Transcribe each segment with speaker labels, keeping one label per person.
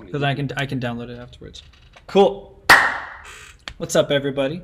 Speaker 1: because I can download it afterwards. Cool. What's up, everybody?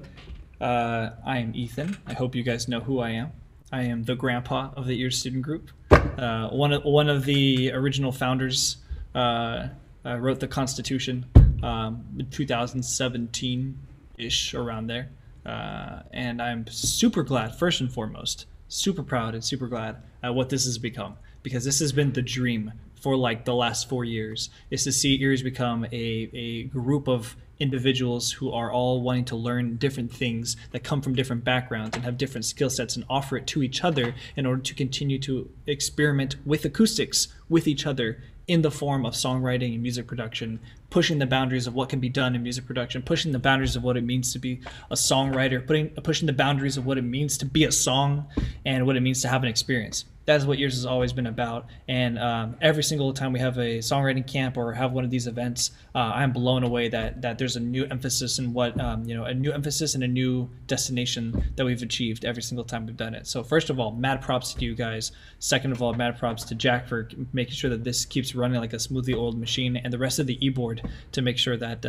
Speaker 1: I am Ethan. I hope you guys know who I am. I am the grandpa of the Ears Student Group. One of the original founders. Wrote the Constitution 2017-ish, around there. And I'm super glad, first and foremost, super proud and super glad at what this has become, because this has been the dream for like the last 4 years, is to see Ears become a group of individuals who are all wanting to learn different things that come from different backgrounds and have different skill sets, and offer it to each other in order to continue to experiment with acoustics with each other in the form of songwriting and music production, pushing the boundaries of what can be done in music production, pushing the boundaries of what it means to be a songwriter, pushing the boundaries of what it means to be a song and what it means to have an experience. That is what Ears has always been about. And every single time we have a songwriting camp or have one of these events, I'm blown away that there's a new emphasis in what, a new emphasis and a new destination that we've achieved every single time we've done it. So first of all, mad props to you guys. Second of all, mad props to Jack for making sure that this keeps running like a smoothly oiled machine, and the rest of the e-board to make sure that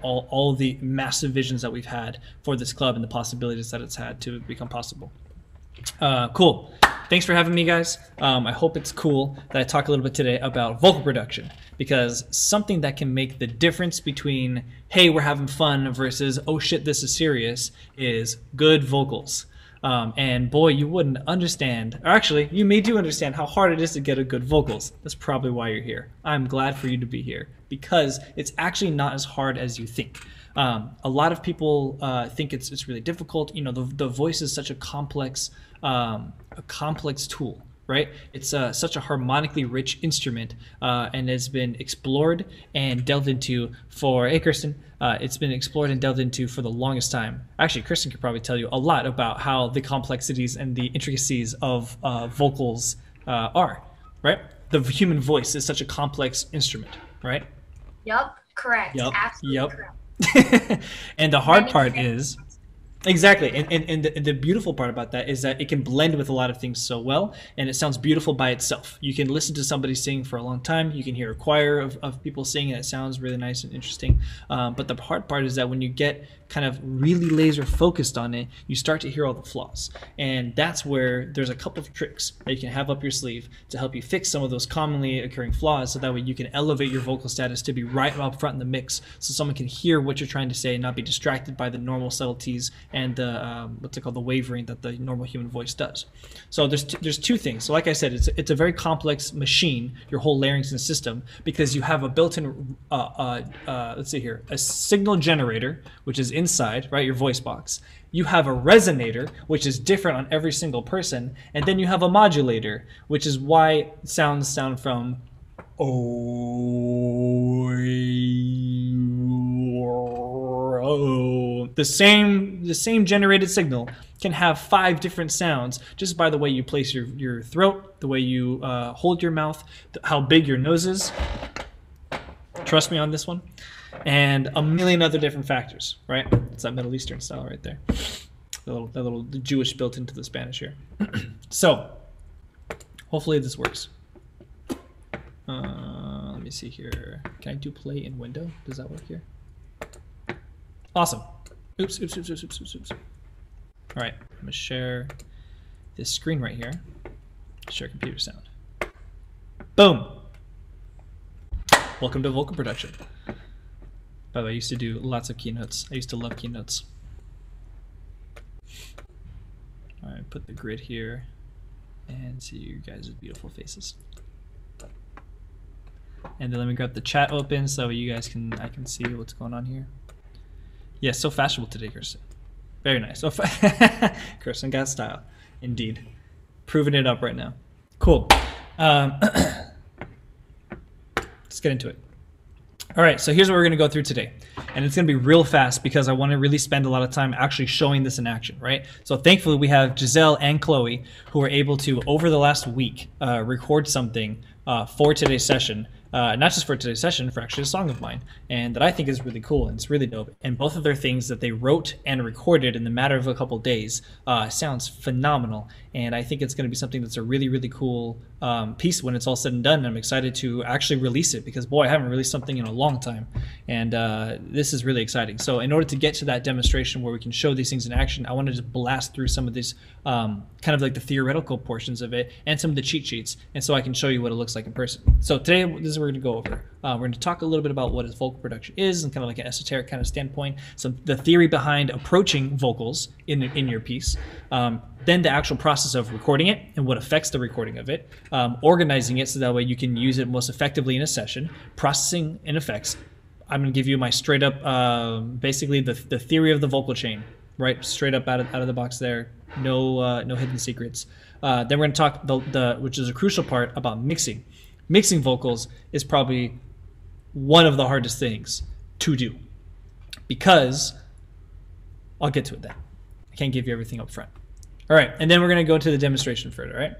Speaker 1: all of the massive visions that we've had for this club and the possibilities that it's had to become possible. Cool. Thanks for having me, guys. I hope it's cool that I talk a little bit today about vocal production, because something that can make the difference between, hey, we're having fun versus, oh shit, this is serious, is good vocals. And boy, you wouldn't understand, or actually, you may do understand how hard it is to get a good vocals. That's probably why you're here. I'm glad for you to be here, because it's actually not as hard as you think. A lot of people think it's really difficult. You know, the voice is such a complex tool, right? It's such a harmonically rich instrument, and has been explored and delved into for, hey Kristen, it's been explored and delved into for the longest time. Actually, Kristen could probably tell you a lot about how the complexities and the intricacies of vocals are, right? The human voice is such a complex instrument, right?
Speaker 2: Yup, correct.
Speaker 1: Yep.
Speaker 2: Absolutely
Speaker 1: Yep.
Speaker 2: correct.
Speaker 1: And the hard part is, exactly, and the beautiful part about that is that it can blend with a lot of things so well, and it sounds beautiful by itself. You can listen to somebody sing for a long time, you can hear a choir of people sing, and it sounds really nice and interesting. But the hard part is that when you get kind of really laser focused on it, you start to hear all the flaws. And that's where there's a couple of tricks that you can have up your sleeve to help you fix some of those commonly occurring flaws, so that way you can elevate your vocal status to be right up front in the mix, so someone can hear what you're trying to say and not be distracted by the normal subtleties and the what's it called, the wavering that the normal human voice does. So there's two things. So like I said, it's a very complex machine, your whole larynx system, because you have a built-in let's see here, a signal generator, which is inside, right, your voice box. You have a resonator, which is different on every single person, and then you have a modulator, which is why sounds sound from oh, the same generated signal can have 5 different sounds just by the way you place your throat, the way you hold your mouth, how big your nose is. Trust me on this one. And a million other different factors, right? It's that Middle Eastern style right there. The little Jewish built into the Spanish here. So, hopefully this works. Let me see here. Can I do play in window? Does that work here? Awesome. Oops. All right, I'm gonna share this screen right here. Share computer sound. Boom. Welcome to vocal production. By the way, I used to do lots of keynotes. I used to love keynotes. All right, put the grid here and see you guys' beautiful faces. And then let me grab the chat open so you guys I can see what's going on here. Yeah, so fashionable today, Kirsten. Very nice. So Kirsten got style, indeed. Proving it up right now. Cool. Let's get into it. All right, so here's what we're going to go through today. And it's going to be real fast because I want to really spend a lot of time actually showing this in action, right? So thankfully we have Giselle and Chloe who were able to, over the last week, record something for today's session. Not just for today's session, for actually a song of mine, and that I think is really cool and it's really dope. And both of their things that they wrote and recorded in the matter of a couple days sounds phenomenal. And I think it's going to be something that's a really, really cool piece when it's all said and done. And I'm excited to actually release it because, boy, I haven't released something in a long time. And this is really exciting. So in order to get to that demonstration where we can show these things in action, I want to just blast through some of these kind of like the theoretical portions of it and some of the cheat sheets. And so I can show you what it looks like in person. So today, this is what we're going to go over. We're going to talk a little bit about what vocal production is and kind of like an esoteric kind of standpoint. So the theory behind approaching vocals in your piece. Then the actual process of recording it and what affects the recording of it. Organizing it so that way you can use it most effectively in a session. Processing and effects. I'm going to give you my straight up, basically the theory of the vocal chain, right? Straight up out of the box there. No hidden secrets. Then we're going to talk which is a crucial part about mixing. Mixing vocals is probably one of the hardest things to do because I'll get to it then. I can't give you everything up front. All right, and then we're going to go to the demonstration further, right?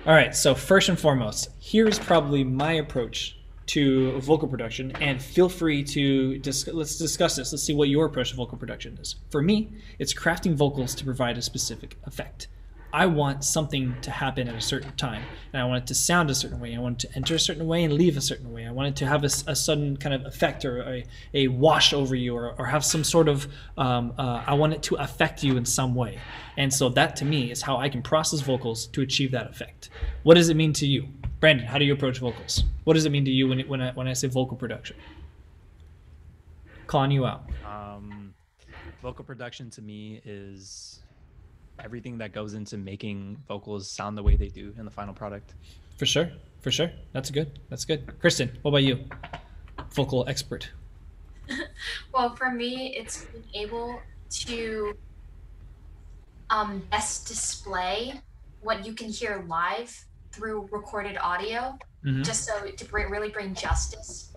Speaker 1: All right, so first and foremost, here's probably my approach to vocal production, and feel free to let's discuss this. Let's see what your approach to vocal production is. For me, it's crafting vocals to provide a specific effect. I want something to happen at a certain time, and I want it to sound a certain way. I want it to enter a certain way and leave a certain way. I want it to have a sudden kind of effect or a wash over you or have some sort of, I want it to affect you in some way. And so that to me is how I can process vocals to achieve that effect. What does it mean to you? Brandon, how do you approach vocals? What does it mean to you when I say vocal production? Calling you out.
Speaker 3: Vocal production to me is everything that goes into making vocals sound the way they do in the final product.
Speaker 1: For sure. That's good. Kristen, what about you? Vocal expert.
Speaker 2: Well, for me, it's being able to best display what you can hear live through recorded audio, just so to really bring justice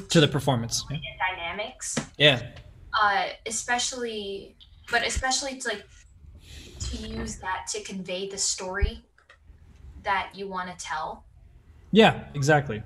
Speaker 1: to the performance.
Speaker 2: Yeah. Dynamics.
Speaker 1: Yeah.
Speaker 2: Especially to use that to convey the story that you want to tell.
Speaker 1: Yeah, exactly.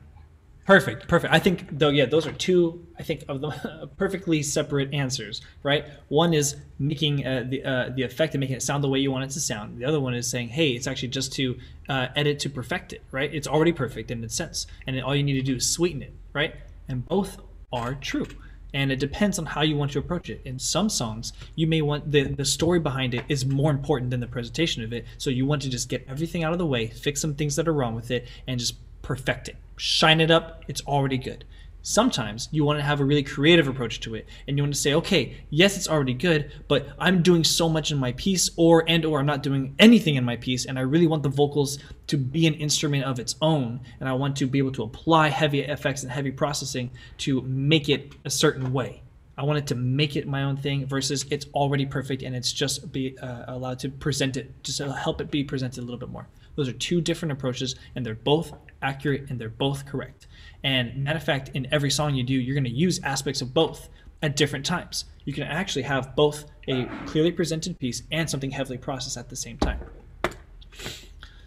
Speaker 1: Perfect. I think though, yeah, those are two, I think, of the perfectly separate answers, right? One is making the effect and making it sound the way you want it to sound. The other one is saying, hey, it's actually just to edit to perfect it, right? It's already perfect in its sense, and then all you need to do is sweeten it, right? And both are true. And it depends on how you want to approach it. In some songs, you may want the story behind it is more important than the presentation of it. So you want to just get everything out of the way, fix some things that are wrong with it, and just perfect it. Shine it up. It's already good. Sometimes you want to have a really creative approach to it, and you want to say, okay, yes, it's already good, but I'm doing so much in my piece, or I'm not doing anything in my piece, and I really want the vocals to be an instrument of its own, and I want to be able to apply heavy effects and heavy processing to make it a certain way. I want it to make it my own thing versus it's already perfect and it's just be allowed to present it, just to help it be presented a little bit more. Those are two different approaches, and they're both accurate and they're both correct. And matter of fact, in every song you do, you're going to use aspects of both at different times. You can actually have both a clearly presented piece and something heavily processed at the same time.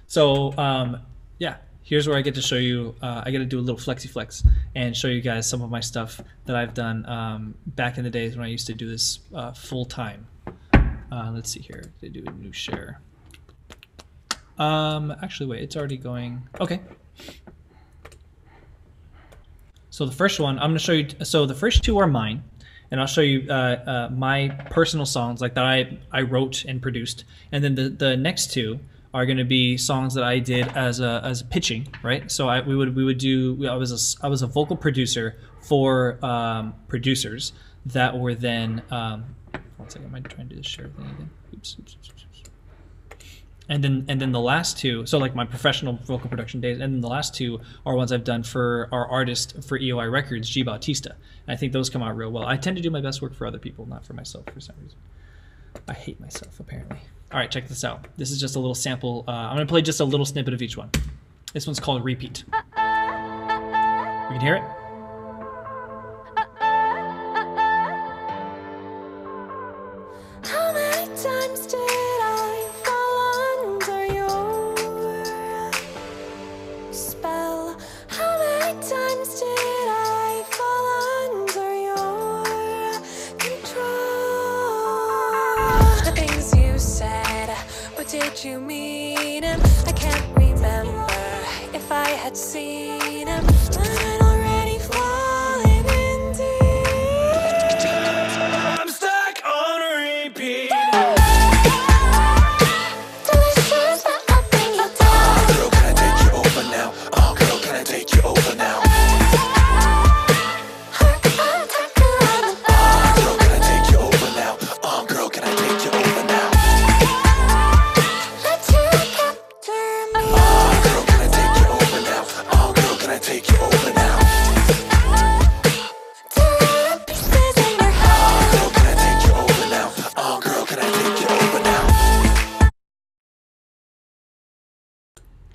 Speaker 1: So yeah, here's where I get to show you, I get to do a little flexi flex and show you guys some of my stuff that I've done back in the days when I used to do this full time. Let's see here, they do a new share. Actually, wait, it's already going. Okay. So the first one, I'm going to show you. So the first two are mine, and I'll show you my personal songs like that I wrote and produced, and then the next two are going to be songs that I did as a pitching, right? So I was a vocal producer for producers that were then. One second, am I trying to do the share thing again? Oops. And then the last two, so like my professional vocal production days, and then the last two are ones I've done for our artist for EOI Records, G Bautista. And I think those come out real well. I tend to do my best work for other people, not for myself for some reason. I hate myself, apparently. All right, check this out. This is just a little sample. I'm going to play just a little snippet of each one. This one's called Repeat. You can hear it?
Speaker 4: How many times did I fall under your you meet him. I can't remember if I had seen him, but I'd already fallen in deep. I'm stuck on repeat. Delicious, but I'll bring you down. Oh, girl, can I take you over now? Oh, girl, can I take you over now?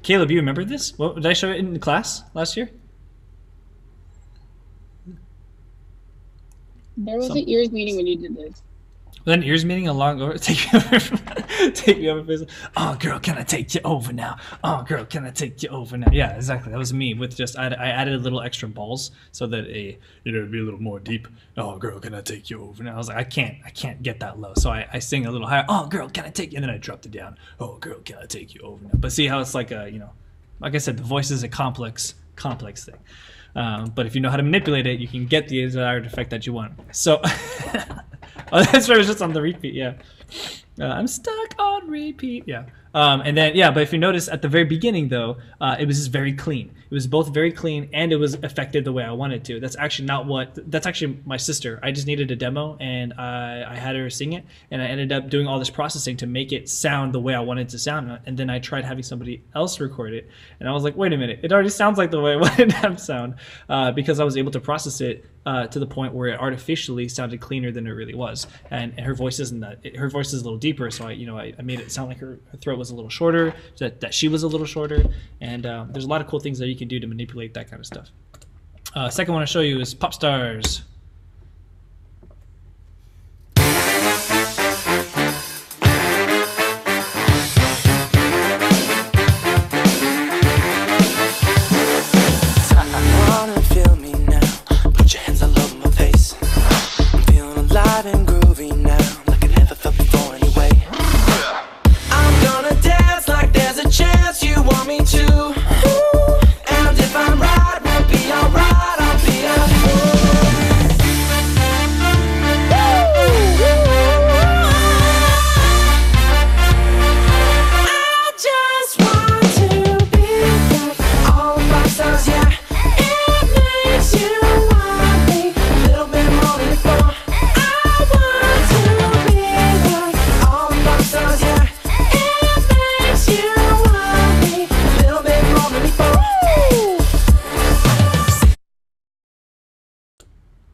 Speaker 1: Caleb, you remember this? What, did I show it in class last year?
Speaker 5: There was an ears meeting when you did this.
Speaker 1: Was that an ears meeting along over? Take me over. Oh, girl, can I take you over now? Oh, girl, can I take you over now? Yeah, exactly. That was me with just I added a little extra balls so that it'd be a little more deep. Oh, girl, can I take you over now? I was like, I can't get that low, so I sing a little higher. Oh, girl, can I take you? And then I dropped it down. Oh, girl, can I take you over now? But see how it's like a like I said, the voice is a complex thing. But if you know how to manipulate it, you can get the desired effect that you want. So. Oh, that's right. It was just on the repeat. Yeah, I'm stuck on repeat. Yeah, and then but if you notice at the very beginning though, it was just very clean. It was both very clean and it was affected the way I wanted to. That's actually that's actually my sister. I just needed a demo and I had her sing it, and I ended up doing all this processing to make it sound the way I wanted it to sound. And then I tried having somebody else record it, and I was like, wait a minute, it already sounds like the way I wanted it to sound, because I was able to process it to the point where it artificially sounded cleaner than it really was. And her voice isn't that. Her voice is a little deeper, so I made it sound like her throat was a little shorter, that she was a little shorter, and there's a lot of cool things that you can do to manipulate that kind of stuff. Second one I'll show you is Pop Stars.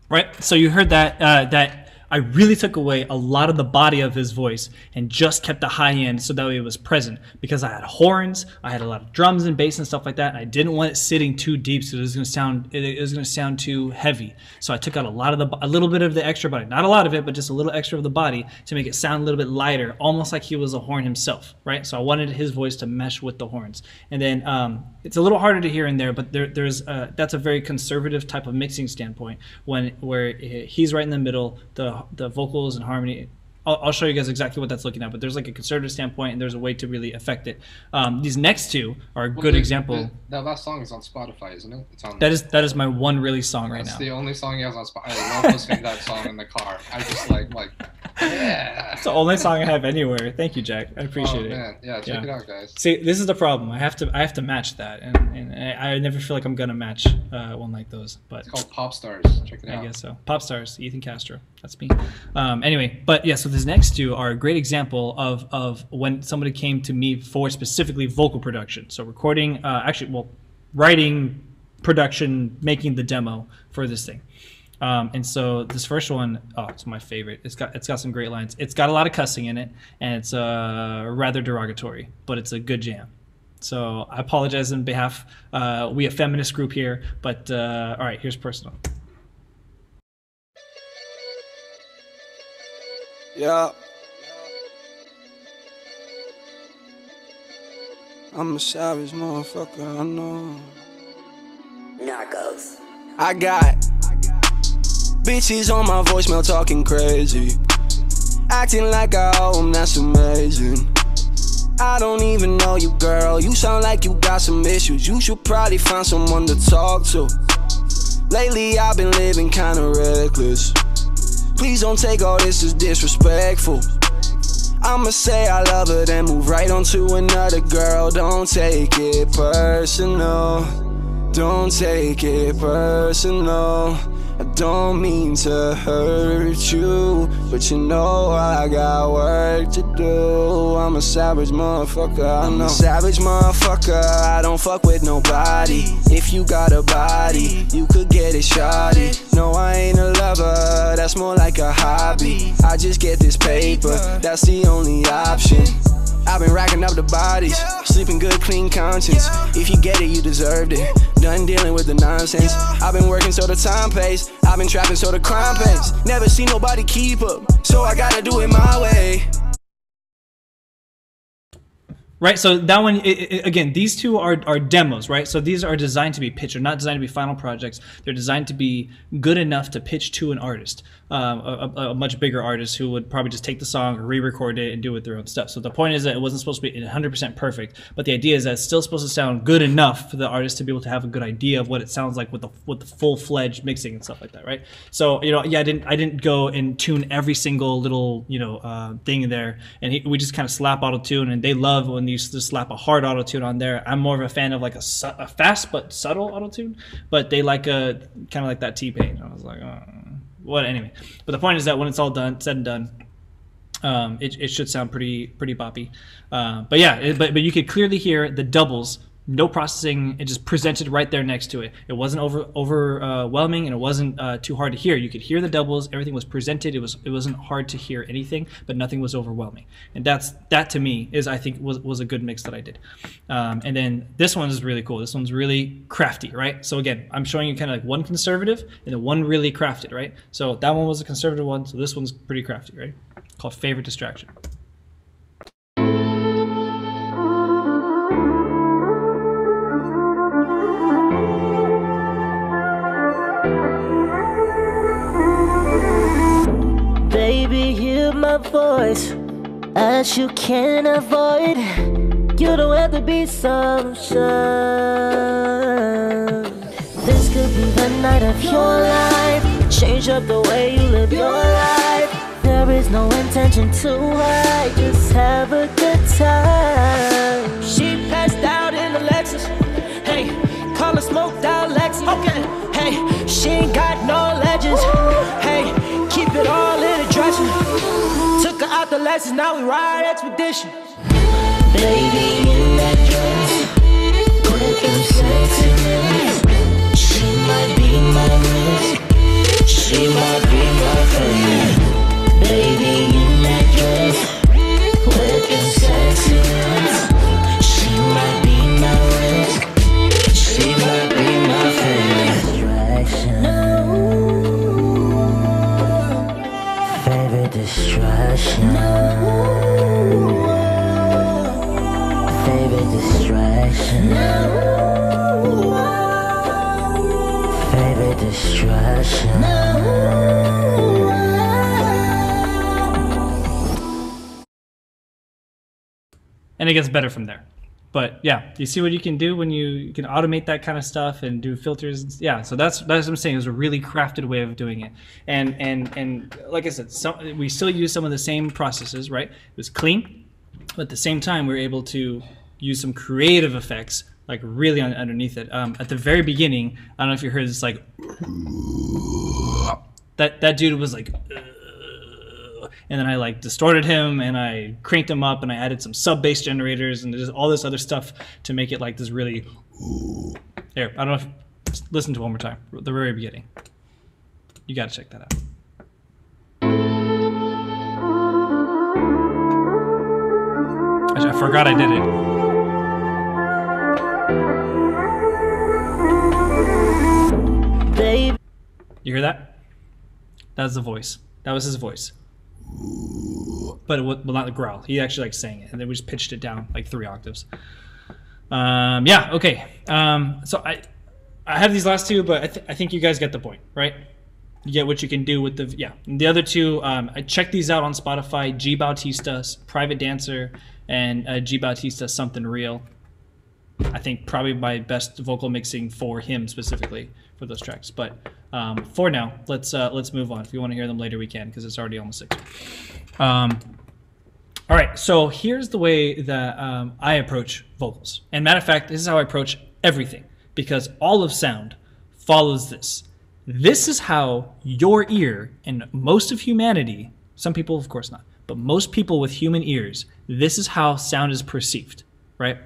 Speaker 1: Right, so you heard that that I really took away a lot of the body of his voice and just kept the high end so that way it was present, because I had horns, I had a lot of drums and bass and stuff like that, and I didn't want it sitting too deep so it was going to sound too heavy. So I took out a little bit of the extra body, not a lot of it, but just a little extra of the body to make it sound a little bit lighter, almost like he was a horn himself, right? So I wanted his voice to mesh with the horns. And then it's a little harder to hear in there, but there's that's a very conservative type of mixing standpoint where he's right in the middle, the vocals and harmony. I'll show you guys exactly what that's looking at, but there's like a conservative standpoint and there's a way to really affect it. These next two are a good example.
Speaker 6: That last song is on Spotify, isn't it? It's on.
Speaker 1: That is my one really song right now.
Speaker 6: That's the only song he has on Spotify. I love listening to that song in the car. I just like yeah.
Speaker 1: It's the only song I have anywhere. Thank you, Jack. I appreciate it.
Speaker 6: Man. Yeah, check it out, guys.
Speaker 1: See, this is the problem. I have to match that, and I never feel like I'm gonna match one like those. But
Speaker 6: it's called Pop Stars. Check it out.
Speaker 1: I guess so. Pop Stars, Ethan Castro. That's me. Anyway, but yeah. So these next two are a great example of when somebody came to me for specifically vocal production. So recording, writing, production, making the demo for this thing. And so this first one, it's my favorite. It's got some great lines. It's got a lot of cussing in it, and it's rather derogatory, but it's a good jam. So I apologize on behalf we a feminist group here, but all right, here's personal.
Speaker 7: Yeah. I'm a savage motherfucker, I know.
Speaker 8: Narcos.
Speaker 7: I got bitches on my voicemail talking crazy, acting like I owe them, that's amazing. I don't even know you, girl. You sound like you got some issues. You should probably find someone to talk to. Lately I've been living kinda reckless. Please don't take all this as disrespectful. I'ma say I love her, then move right on to another girl. Don't take it personal. Don't take it personal. I don't mean to hurt you, but you know I got work to do. I'm a savage motherfucker, I know. I'm a savage motherfucker, I don't fuck with nobody. If you got a body, you could get it shoddy. No, I ain't a lover, that's more like a hobby. I just get this paper, that's the only option. I've been racking up the bodies, sleeping good, clean conscience. If you get it, you deserved it. Done dealing with the nonsense. I've been working so the time pays. I've been trapping so the crime pays. Never seen nobody keep up, so I gotta do it my way.
Speaker 1: Right, so that one, again, these two are demos, right? So these are designed to be pitched. They're not designed to be final projects. They're designed to be good enough to pitch to an artist, a much bigger artist who would probably just take the song, re-record it, and do it with their own stuff. So the point is that it wasn't supposed to be 100% perfect, but the idea is that it's still supposed to sound good enough for the artist to be able to have a good idea of what it sounds like with the full-fledged mixing and stuff like that, right? So, you know, yeah, I didn't go and tune every single little, you know, thing in there, and we just kind of slap auto-tune, and they love when you just slap a hard auto-tune on there. I'm more of a fan of like a fast but subtle auto-tune, but they like a kind of like that T-Pain. I was like, oh. What anyway? But the point is that when it's all done, said and done, it should sound pretty boppy. But yeah, but you could clearly hear the doubles. No processing, it just presented right there next to it. It wasn't overwhelming, and it wasn't too hard to hear. You could hear the doubles. Everything was presented. It wasn't hard to hear anything, but nothing was overwhelming. And that to me is, I think, was a good mix that I did. And then this one is really cool. This one's really crafty, right? So again, I'm showing you kind of like one conservative and then one really crafted, right? So that one was a conservative one. So this one's pretty crafty, right? Called Favorite Distraction.
Speaker 8: Baby, hear my voice as you can't avoid. You don't have to be so sure. This could be the night of your life. Change up the way you live your life. There is no intention to hide. Just have a good time. She passed out in the Lexus. Hey, call her smoked out Lexus. Okay. Hey, she ain't got no legends. Hey, keep it all in a dresser. Took her out the lessons, now we ride expedition. Baby in that dress, looking sexy. She might be my miss. She might be my friend. Baby in that dress, looking sexy. She might be my miss. She might be my friend. Distraction. Favorite distraction. Favorite distraction. Favorite distraction.
Speaker 1: And it gets better from there. But yeah, you see what you can do when you can automate that kind of stuff and do filters. Yeah, so that's what I'm saying. It was a really crafted way of doing it. And like I said, we still use some of the same processes, right? It was clean, but at the same time, we were able to use some creative effects, like really underneath it. At the very beginning, I don't know if you heard this, like that dude was like. And then I like distorted him and I cranked him up and I added some sub bass generators and just all this other stuff to make it like this really. Here, I don't know if. Listen to it one more time. The very beginning. You gotta check that out. Actually, I forgot I did it.
Speaker 8: Babe.
Speaker 1: You hear that? That's the voice. That was his voice. But it was, well, not the growl. He actually like sang it, and then we just pitched it down like 3 octaves. Yeah. Okay. So I have these last two, but I think you guys get the point, right? You get what you can do with the other two. I checked these out on Spotify. G Bautista, Private Dancer, and G Bautista, Something Real. I think probably my best vocal mixing for him specifically for those tracks. But for now, let's move on. If you want to hear them later, we can, because it's already almost 6. All right, so here's the way that I approach vocals. And matter of fact, this is how I approach everything, because all of sound follows this. This is how your ear, and most of humanity, some people of course not, but most people with human ears, this is how sound is perceived, right?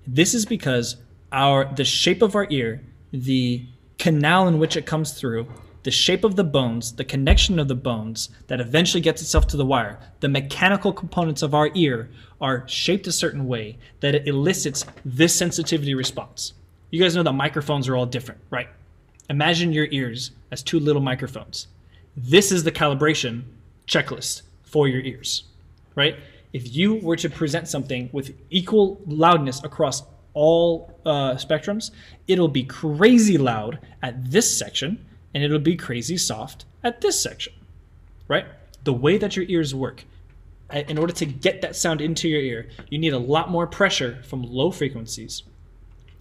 Speaker 1: This is because the shape of our ear, the canal in which it comes through, the shape of the bones, the connection of the bones that eventually gets itself to the wire, the mechanical components of our ear are shaped a certain way that it elicits this sensitivity response. You guys know that microphones are all different, right? Imagine your ears as 2 little microphones. This is the calibration checklist for your ears, right? If you were to present something with equal loudness across all spectrums, it'll be crazy loud at this section, and it'll be crazy soft at this section, right? The way that your ears work, in order to get that sound into your ear, you need a lot more pressure from low frequencies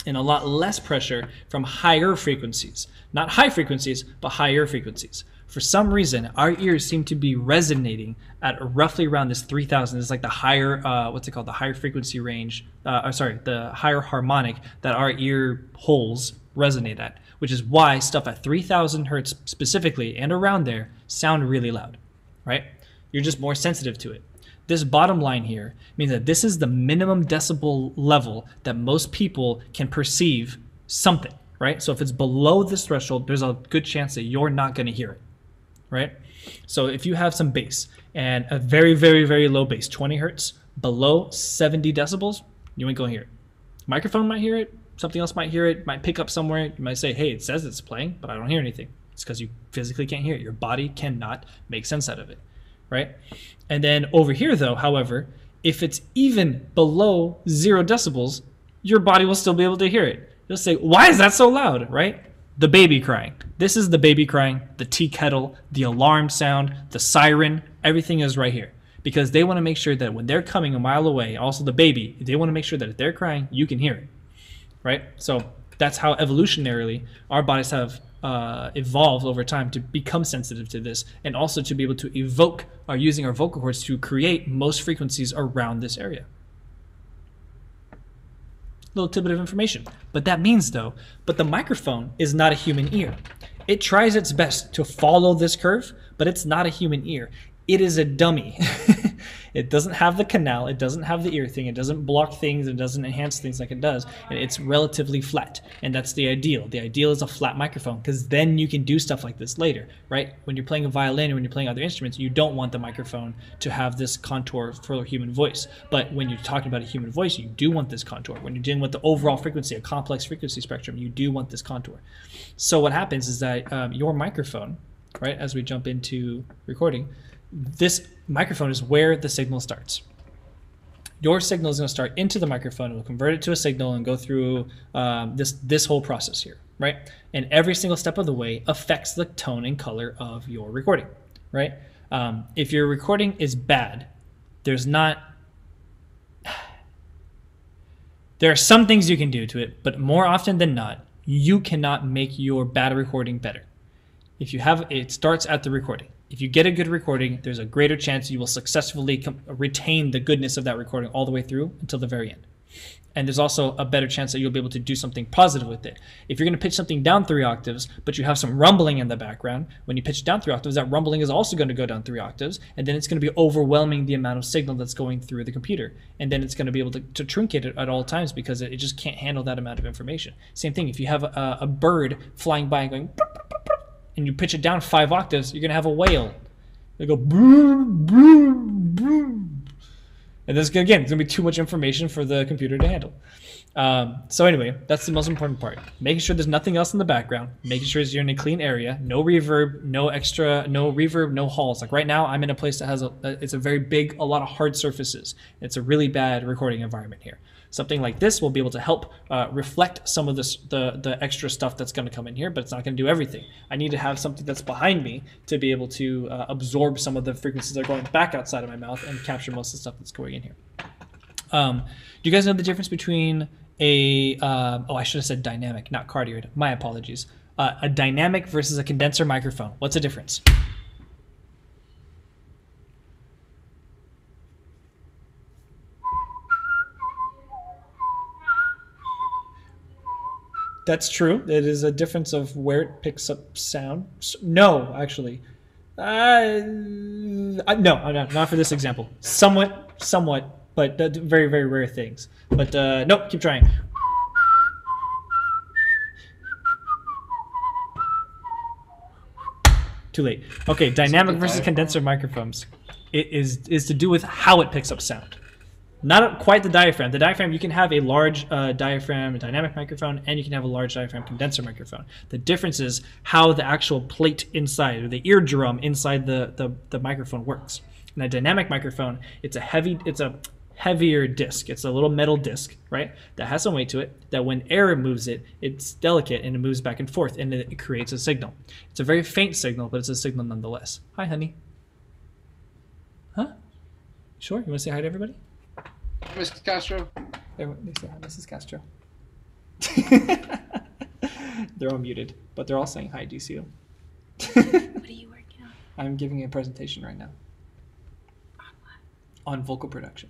Speaker 1: and a lot less pressure from higher frequencies. Not high frequencies, but higher frequencies. For some reason, our ears seem to be resonating at roughly around this 3000. It's like the higher, the higher frequency range, the higher harmonic that our ear holes resonate at, which is why stuff at 3000 hertz specifically and around there sound really loud, right? You're just more sensitive to it. This bottom line here means that this is the minimum decibel level that most people can perceive something, right? So if it's below this threshold, there's a good chance that you're not going to hear it, right? So if you have some bass and a very, very, very low bass, 20 hertz, below 70 decibels, you ain't going to hear it. Microphone might hear it. Something else might hear it, might pick up somewhere. You might say, hey, it says it's playing, but I don't hear anything. It's because you physically can't hear it. Your body cannot make sense out of it, right? And then over here, though, however, if it's even below 0 decibels, your body will still be able to hear it. You'll say, why is that so loud, right? The baby crying. This is the baby crying, the tea kettle, the alarm sound, the siren, everything is right here. Because they want to make sure that when they're coming a mile away, also the baby, they want to make sure that if they're crying, you can hear it. Right? So that's how evolutionarily our bodies have evolved over time to become sensitive to this, and also to be able to evoke using our vocal cords to create most frequencies around this area. Little tidbit of information. But that means though, the microphone is not a human ear. It tries its best to follow this curve, but it's not a human ear. It is a dummy. It doesn't have the canal, it doesn't have the ear thing, it doesn't block things, it doesn't enhance things like it does, and it's relatively flat, and that's the ideal. The ideal is a flat microphone, because then you can do stuff like this later, right? When you're playing a violin or when you're playing other instruments, you don't want the microphone to have this contour for a human voice. But when you're talking about a human voice, you do want this contour. When you're dealing with the overall frequency, a complex frequency spectrum, you do want this contour. So what happens is that your microphone, right, as we jump into recording, this microphone is where the signal starts. Your signal is going to start into the microphone, it will convert it to a signal and go through this whole process here, right? And every single step of the way affects the tone and color of your recording, right? If your recording is bad, there are some things you can do to it, but more often than not, you cannot make your bad recording better. It starts at the recording. If you get a good recording, there's a greater chance you will successfully retain the goodness of that recording all the way through until the very end. And there's also a better chance that you'll be able to do something positive with it. If you're going to pitch something down 3 octaves, but you have some rumbling in the background, when you pitch down 3 octaves, that rumbling is also going to go down 3 octaves, and then it's going to be overwhelming the amount of signal that's going through the computer. And then it's going to be able to truncate it at all times because it just can't handle that amount of information. Same thing, if you have a bird flying by and going, and you pitch it down 5 octaves, you're going to have a whale. They go, boom, boom, boom. And this, again, it's going to be too much information for the computer to handle. So anyway, that's the most important part. Making sure there's nothing else in the background. Making sure you're in a clean area. No reverb, no reverb, no halls. Like right now, I'm in a place that has it's a very big, a lot of hard surfaces. It's a really bad recording environment here. Something like this will be able to help reflect some of the extra stuff that's going to come in here, but it's not going to do everything. I need to have something that's behind me to be able to absorb some of the frequencies that are going back outside of my mouth and capture most of the stuff that's going in here. Do you guys know the difference between I should have said dynamic, not cardioid. My apologies. A dynamic versus a condenser microphone. What's the difference? That's true. It is a difference of where it picks up sound. No, actually. No, not for this example. Somewhat, but very, very rare things. But nope, keep trying. Too late. Okay, dynamic versus condenser microphones. It is to do with how it picks up sound. Not quite the diaphragm. The diaphragm, you can have a large diaphragm a dynamic microphone, and you can have a large diaphragm condenser microphone. The difference is how the actual plate inside, or the eardrum inside the microphone works. In a dynamic microphone, it's a heavier disc. It's a little metal disc, right? That has some weight to it, that when air moves it, it's delicate and it moves back and forth, and it creates a signal. It's a very faint signal, but it's a signal nonetheless. Hi, honey. Huh? Sure? You want to say hi to everybody?
Speaker 6: Mrs. Castro.
Speaker 1: Everyone, say hi, Mrs. Castro. They're all muted, but they're all saying hi. Do you see them?
Speaker 2: What are you working on?
Speaker 1: I'm giving a presentation right now.
Speaker 2: On what?
Speaker 1: On vocal production.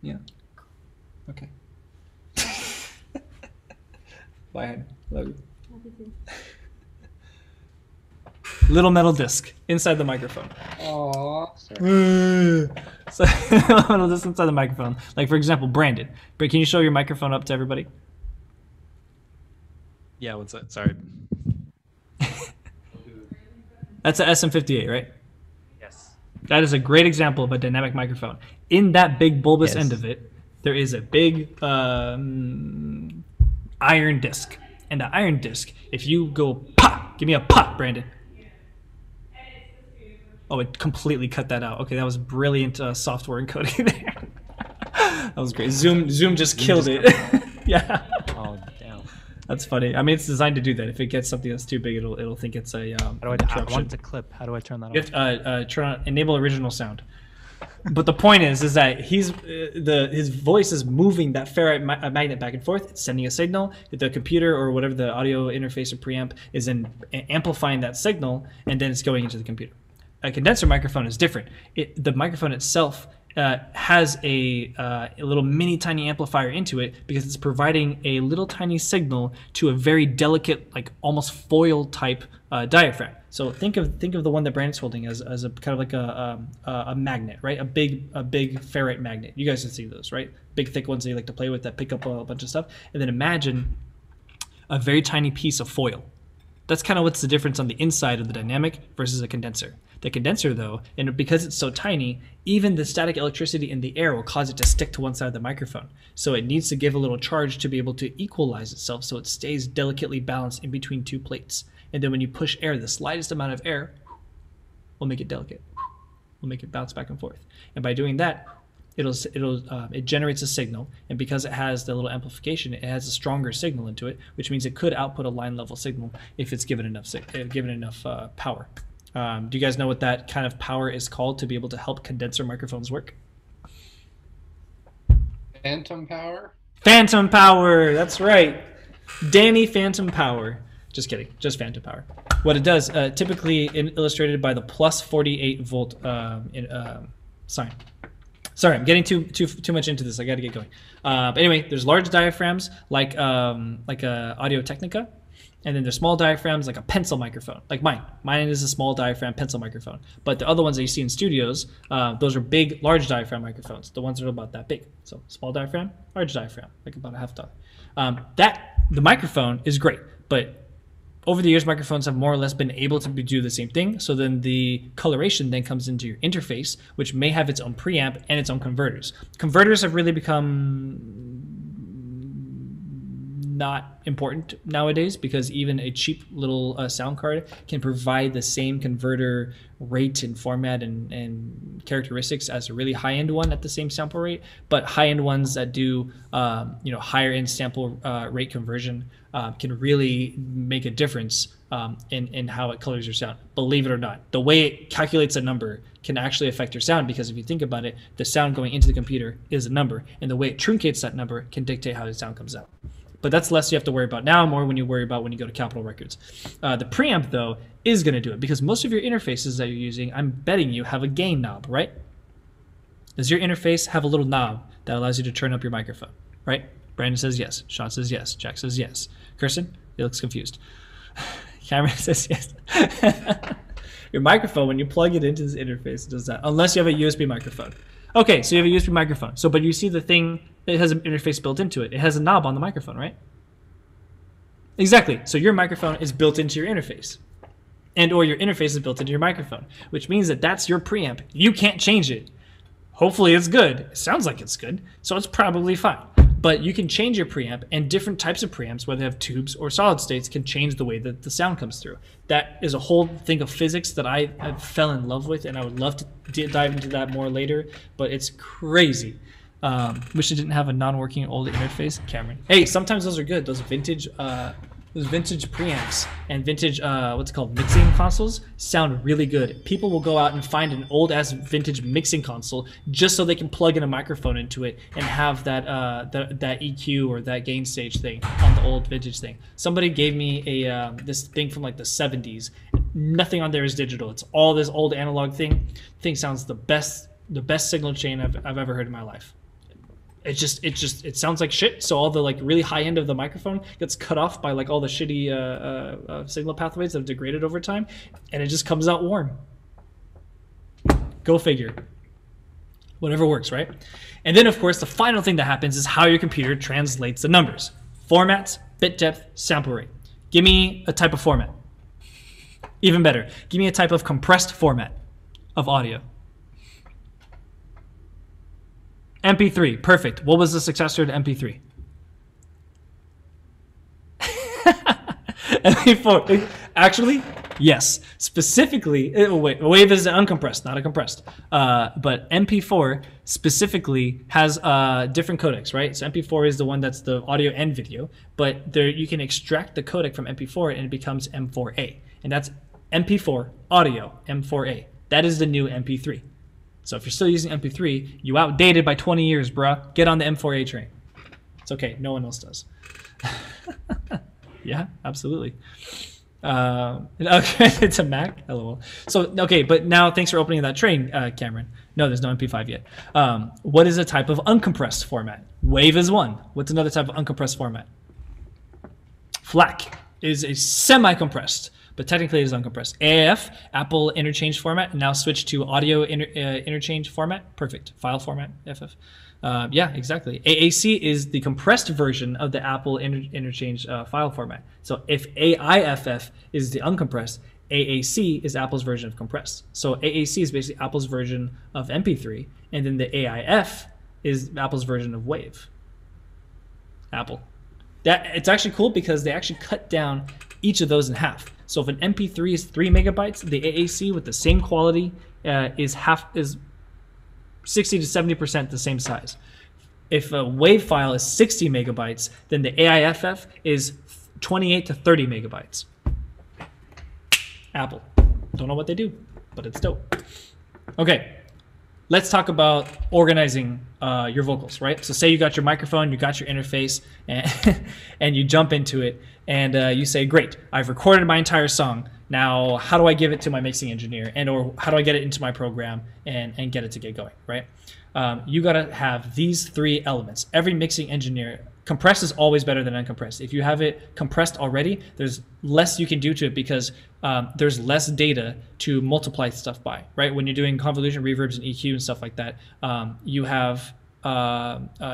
Speaker 1: Yeah. Okay. Bye, honey. Love you.
Speaker 2: Love you too.
Speaker 1: Little metal disc inside the microphone.
Speaker 6: Aww.
Speaker 1: So metal disc inside the microphone. Like for example, Brandon. But can you show your microphone up to everybody?
Speaker 3: Yeah, what's that? Sorry.
Speaker 1: That's a SM58, right?
Speaker 3: Yes.
Speaker 1: That is a great example of a dynamic microphone. In that big bulbous end of it, there is a big iron disc. And the iron disc, if you go pop, give me a pop, Brandon. Oh, it completely cut that out. Okay, that was brilliant software encoding there. That was great. Zoom just killed it. Yeah.
Speaker 3: Oh, damn.
Speaker 1: That's funny. I mean, it's designed to do that. If it gets something that's too big, it'll think it's a
Speaker 3: How do I want it to clip? How do I turn that off?
Speaker 1: You have to turn on enable original sound. But the point is that his voice is moving that ferrite magnet back and forth. It's sending a signal. The computer or whatever the audio interface or preamp is amplifying that signal, and then it's going into the computer. A condenser microphone is different. The microphone itself has a little mini tiny amplifier into it because it's providing a little tiny signal to a very delicate, like almost foil type diaphragm. So think of the one that Brandon's holding as a kind of like a magnet, right? A big ferrite magnet. You guys can see those, right? Big thick ones that you like to play with that pick up a bunch of stuff. And then imagine a very tiny piece of foil. That's kind of what's the difference on the inside of the dynamic versus a condenser. The condenser, though, and because it's so tiny, even the static electricity in the air will cause it to stick to one side of the microphone. So it needs to give a little charge to be able to equalize itself so it stays delicately balanced in between two plates. And then when you push air, the slightest amount of air will make it delicate. Will make it bounce back and forth. And by doing that, it generates a signal, and because it has the little amplification, it has a stronger signal into it, which means it could output a line level signal if it's given enough power. Do you guys know what that kind of power is called to be able to help condenser microphones work?
Speaker 6: Phantom power?
Speaker 1: Phantom power, that's right. Danny Phantom power. Just kidding, just phantom power. What it does, typically illustrated by the plus 48 volt sign. Sorry, I'm getting too much into this. I got to get going. But anyway, there's large diaphragms like a Audio-Technica, and then there's small diaphragms like a pencil microphone, like mine. Mine is a small diaphragm pencil microphone. But the other ones that you see in studios, those are big, large diaphragm microphones. The ones that are about that big. So small diaphragm, large diaphragm, like about a half dollar. The microphone is great, but over the years, microphones have more or less been able to do the same thing. So then the coloration then comes into your interface, which may have its own preamp and its own converters. Converters have really become not important nowadays because even a cheap little sound card can provide the same converter rate and format and characteristics as a really high-end one at the same sample rate. But high-end ones that do higher-end sample rate conversion can really make a difference in how it colors your sound. Believe it or not, the way it calculates a number can actually affect your sound, because if you think about it, the sound going into the computer is a number, and the way it truncates that number can dictate how the sound comes out. But that's less you have to worry about now, more when you worry about when you go to Capitol Records. The preamp, though, is going to do it, because most of your interfaces that you're using, I'm betting you, have a gain knob, right? Does your interface have a little knob that allows you to turn up your microphone, right? Brandon says yes. Sean says yes. Jack says yes. Kirsten, he looks confused. Cameron says yes. Your microphone, when you plug it into this interface, does that, unless you have a USB microphone. Okay, so you have a USB microphone. So, but you see the thing, it has an interface built into it. It has a knob on the microphone, right? Exactly. So your microphone is built into your interface, and or your interface is built into your microphone, which means that that's your preamp. You can't change it. Hopefully it's good. It sounds like it's good, so it's probably fine. But you can change your preamp, and different types of preamps, whether they have tubes or solid states, can change the way that the sound comes through. That is a whole thing of physics that I fell in love with, and I would love to dive into that more later, but it's crazy. Wish it didn't have a non-working old interface. Cameron. Hey, sometimes those are good. Those vintage preamps and vintage what's it called, mixing consoles sound really good. People will go out and find an old ass vintage mixing console just so they can plug in a microphone into it and have that that EQ or that gain stage thing on the old vintage thing. Somebody gave me a this thing from like the 70s. Nothing on there is digital. It's all this old analog thing. Thing sounds the best signal chain I've ever heard in my life. It sounds like shit. So all the like really high end of the microphone gets cut off by like all the shitty signal pathways that have degraded over time, and it just comes out warm. Go figure. Whatever works, right? And then of course the final thing that happens is how your computer translates the numbers. Formats, bit depth, sample rate. Give me a type of format. Even better, give me a type of compressed format of audio. MP3, perfect. What was the successor to MP3? MP4. Actually, yes. Specifically, Wave is uncompressed, not a compressed. But MP4 specifically has different codecs, right? So MP4 is the one that's the audio and video, but there you can extract the codec from MP4 and it becomes M4A. And that's MP4 audio, M4A. That is the new MP3. So if you're still using MP3, you outdated by 20 years, bruh. Get on the M4A train. It's okay. No one else does. Yeah, absolutely. Okay, it's a Mac. LOL. So, okay, but now thanks for opening that train, Cameron. No, there's no MP5 yet. What is a type of uncompressed format? Wave is one. What's another type of uncompressed format? FLAC is a semi-compressed, but technically it is uncompressed. AAF, Apple Interchange format, now switched to audio interchange format. Perfect. File format, FF. Yeah, exactly. AAC is the compressed version of the Apple Interchange file format. So if AIFF is the uncompressed, AAC is Apple's version of compressed. So AAC is basically Apple's version of MP3, and then the AIF is Apple's version of Wave. Apple. It's actually cool because they actually cut down each of those in half. So if an MP3 is 3 megabytes, the AAC with the same quality is 60 to 70% the same size. If a WAV file is 60 megabytes, then the AIFF is 28 to 30 megabytes. Apple. Don't know what they do, but it's dope. Okay, let's talk about organizing your vocals, right? So say you got your microphone, you got your interface, and you jump into it, and you say, great, I've recorded my entire song. Now, how do I give it to my mixing engineer, or how do I get it into my program and get it to get going, right? You gotta have these three elements. Every mixing engineer, compressed is always better than uncompressed. If you have it compressed already, there's less you can do to it because there's less data to multiply stuff by, right? When you're doing convolution, reverbs, and EQ and stuff like that, you have,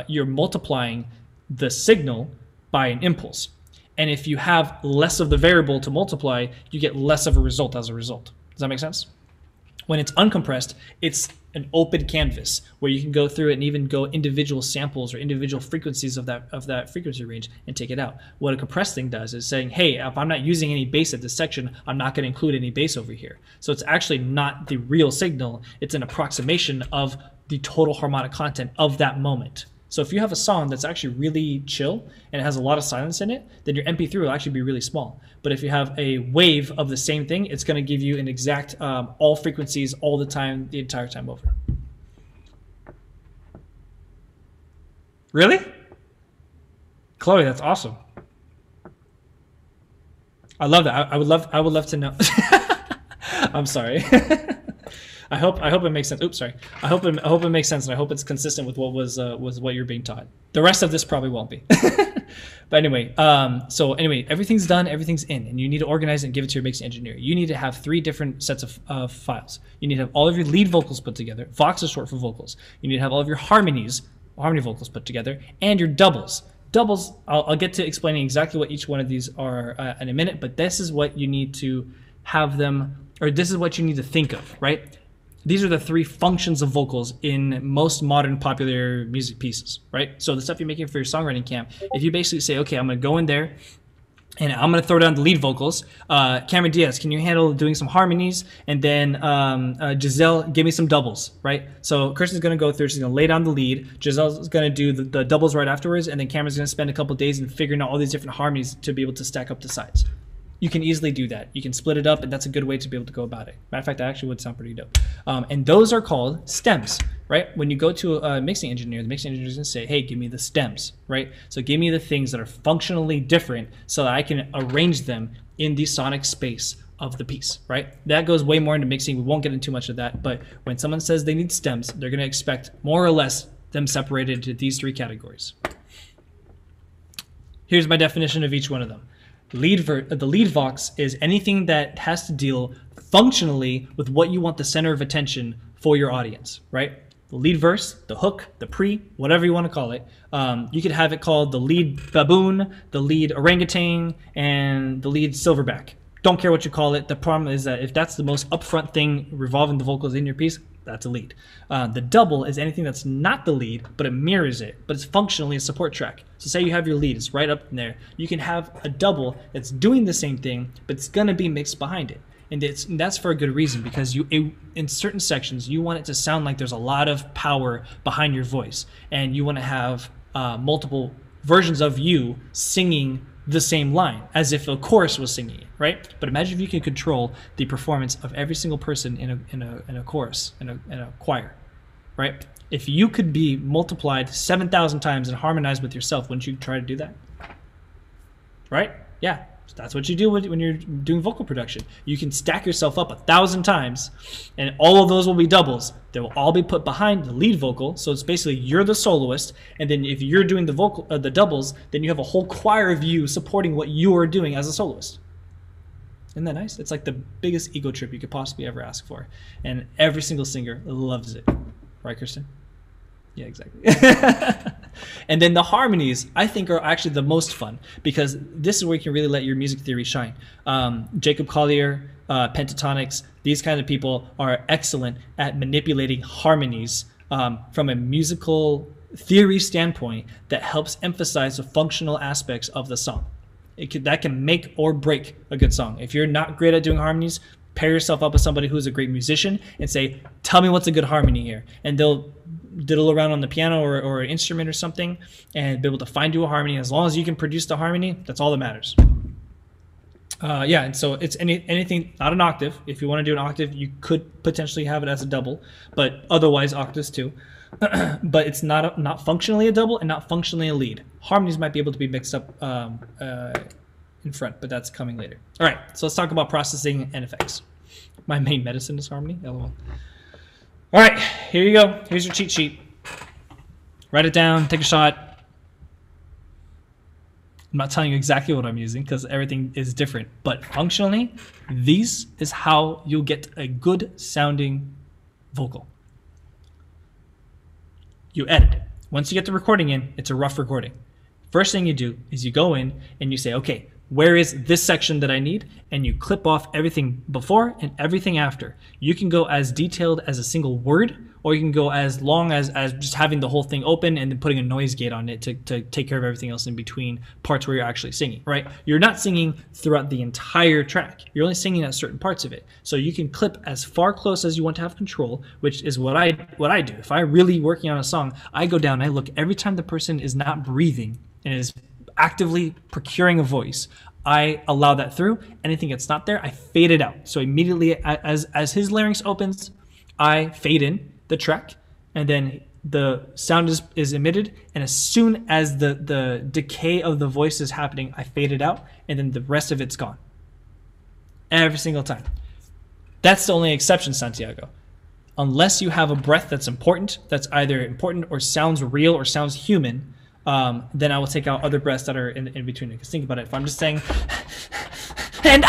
Speaker 1: you're multiplying the signal by an impulse. And if you have less of the variable to multiply, you get less of a result as a result. Does that make sense? When it's uncompressed, it's an open canvas where you can go through it and even go individual samples or individual frequencies of that frequency range and take it out. What a compressed thing does is saying, hey, if I'm not using any bass at this section, I'm not going to include any bass over here. So it's actually not the real signal. It's an approximation of the total harmonic content of that moment. So if you have a song that's actually really chill and it has a lot of silence in it, then your MP3 will actually be really small. But if you have a wave of the same thing, it's going to give you an exact all frequencies all the time, the entire time over. Really? Chloe, that's awesome. I love that. I would love to know. I'm sorry. I hope it makes sense. Oops, sorry. I hope it makes sense, and I hope it's consistent with what you're being taught. The rest of this probably won't be. But anyway, everything's done, everything's in, and you need to organize it and give it to your mixing engineer. You need to have 3 different sets of files. You need to have all of your lead vocals put together. Vox is short for vocals. You need to have all of your harmony vocals put together, and your doubles. Doubles, I'll get to explaining exactly what each one of these are in a minute, but this is what you need to have them, or this is what you need to think of, right? These are the 3 functions of vocals in most modern popular music pieces, right? So the stuff you're making for your songwriting camp, if you basically say, okay, I'm going to go in there and I'm going to throw down the lead vocals. Cameron Diaz, can you handle doing some harmonies? And then Giselle, give me some doubles, right? So Kirsten's going to go through, she's going to lay down the lead. Giselle's going to do the doubles right afterwards. And then Cameron's going to spend a couple days in figuring out all these different harmonies to be able to stack up the sides. You can easily do that. You can split it up, and that's a good way to be able to go about it. Matter of fact, that actually would sound pretty dope. And those are called stems, right? When you go to a mixing engineer, the mixing engineer is going to say, hey, give me the stems, right? So give me the things that are functionally different so that I can arrange them in the sonic space of the piece, right? That goes way more into mixing. We won't get into too much of that, but when someone says they need stems, they're going to expect more or less them separated into these 3 categories. Here's my definition of each one of them. The lead vox is anything that has to deal functionally with what you want the center of attention for your audience, right? The lead verse, the hook, the pre, whatever you want to call it. You could have it called the lead baboon, the lead orangutan, and the lead silverback. Don't care what you call it. The problem is that if that's the most upfront thing revolving the vocals in your piece, that's a lead. The double is anything that's not the lead, but it mirrors it, but it's functionally a support track. So say you have your lead, it's right up in there. You can have a double that's doing the same thing, but it's gonna be mixed behind it. And that's for a good reason, because in certain sections, you want it to sound like there's a lot of power behind your voice, and you want to have multiple versions of you singing the same line as if a chorus was singing it, right? But imagine if you could control the performance of every single person in a chorus, in a choir, right? If you could be multiplied 7,000 times and harmonize with yourself, wouldn't you try to do that? Right? Yeah. That's what you do when you're doing vocal production. You can stack yourself up 1,000 times, and all of those will be doubles. They will all be put behind the lead vocal, so it's basically you're the soloist, and then if you're doing the doubles, then you have a whole choir of you supporting what you are doing as a soloist. Isn't that nice? It's like the biggest ego trip you could possibly ever ask for, and every single singer loves it. Right, Kirsten? Yeah, exactly. And then the harmonies, I think, are actually the most fun, because this is where you can really let your music theory shine. Jacob Collier, Pentatonix, these kind of people are excellent at manipulating harmonies from a musical theory standpoint that helps emphasize the functional aspects of the song. That can make or break a good song. If you're not great at doing harmonies, pair yourself up with somebody who's a great musician and say, tell me what's a good harmony here. And they'll diddle around on the piano or an instrument or something and be able to find you a harmony. As long as you can produce the harmony, that's all that matters. Yeah, and so it's anything, not an octave. If you want to do an octave, you could potentially have it as a double, but otherwise octaves too. But it's not functionally a double and not functionally a lead. Harmonies might be able to be mixed up in front, but that's coming later. All right, so let's talk about processing and effects. My main medicine is harmony, LOL. All right, here you go. Here's your cheat sheet. Write it down, take a shot. I'm not telling you exactly what I'm using because everything is different, but functionally, this is how you'll get a good sounding vocal. You edit it. Once you get the recording in, it's a rough recording. First thing you do is you go in and you say, okay, where is this section that I need? And you clip off everything before and everything after. You can go as detailed as a single word, or you can go as long as just having the whole thing open and then putting a noise gate on it to take care of everything else in between parts where you're actually singing, right? You're not singing throughout the entire track. You're only singing at certain parts of it. So you can clip as far close as you want to have control, which is what I do. If I'm really working on a song, I go down and I look every time the person is not breathing and is actively procuring a voice. I allow that through. Anything that's not there, I fade it out. So immediately as his larynx opens, I fade in the track, and then the sound is emitted, and as soon as the decay of the voice is happening, I fade it out, and then the rest of it's gone. Every single time. That's the only exception, Santiago. Unless you have a breath that's important, that's either important or sounds real or sounds human, then I will take out other breaths that are in between it. Because think about it. If I'm just saying, and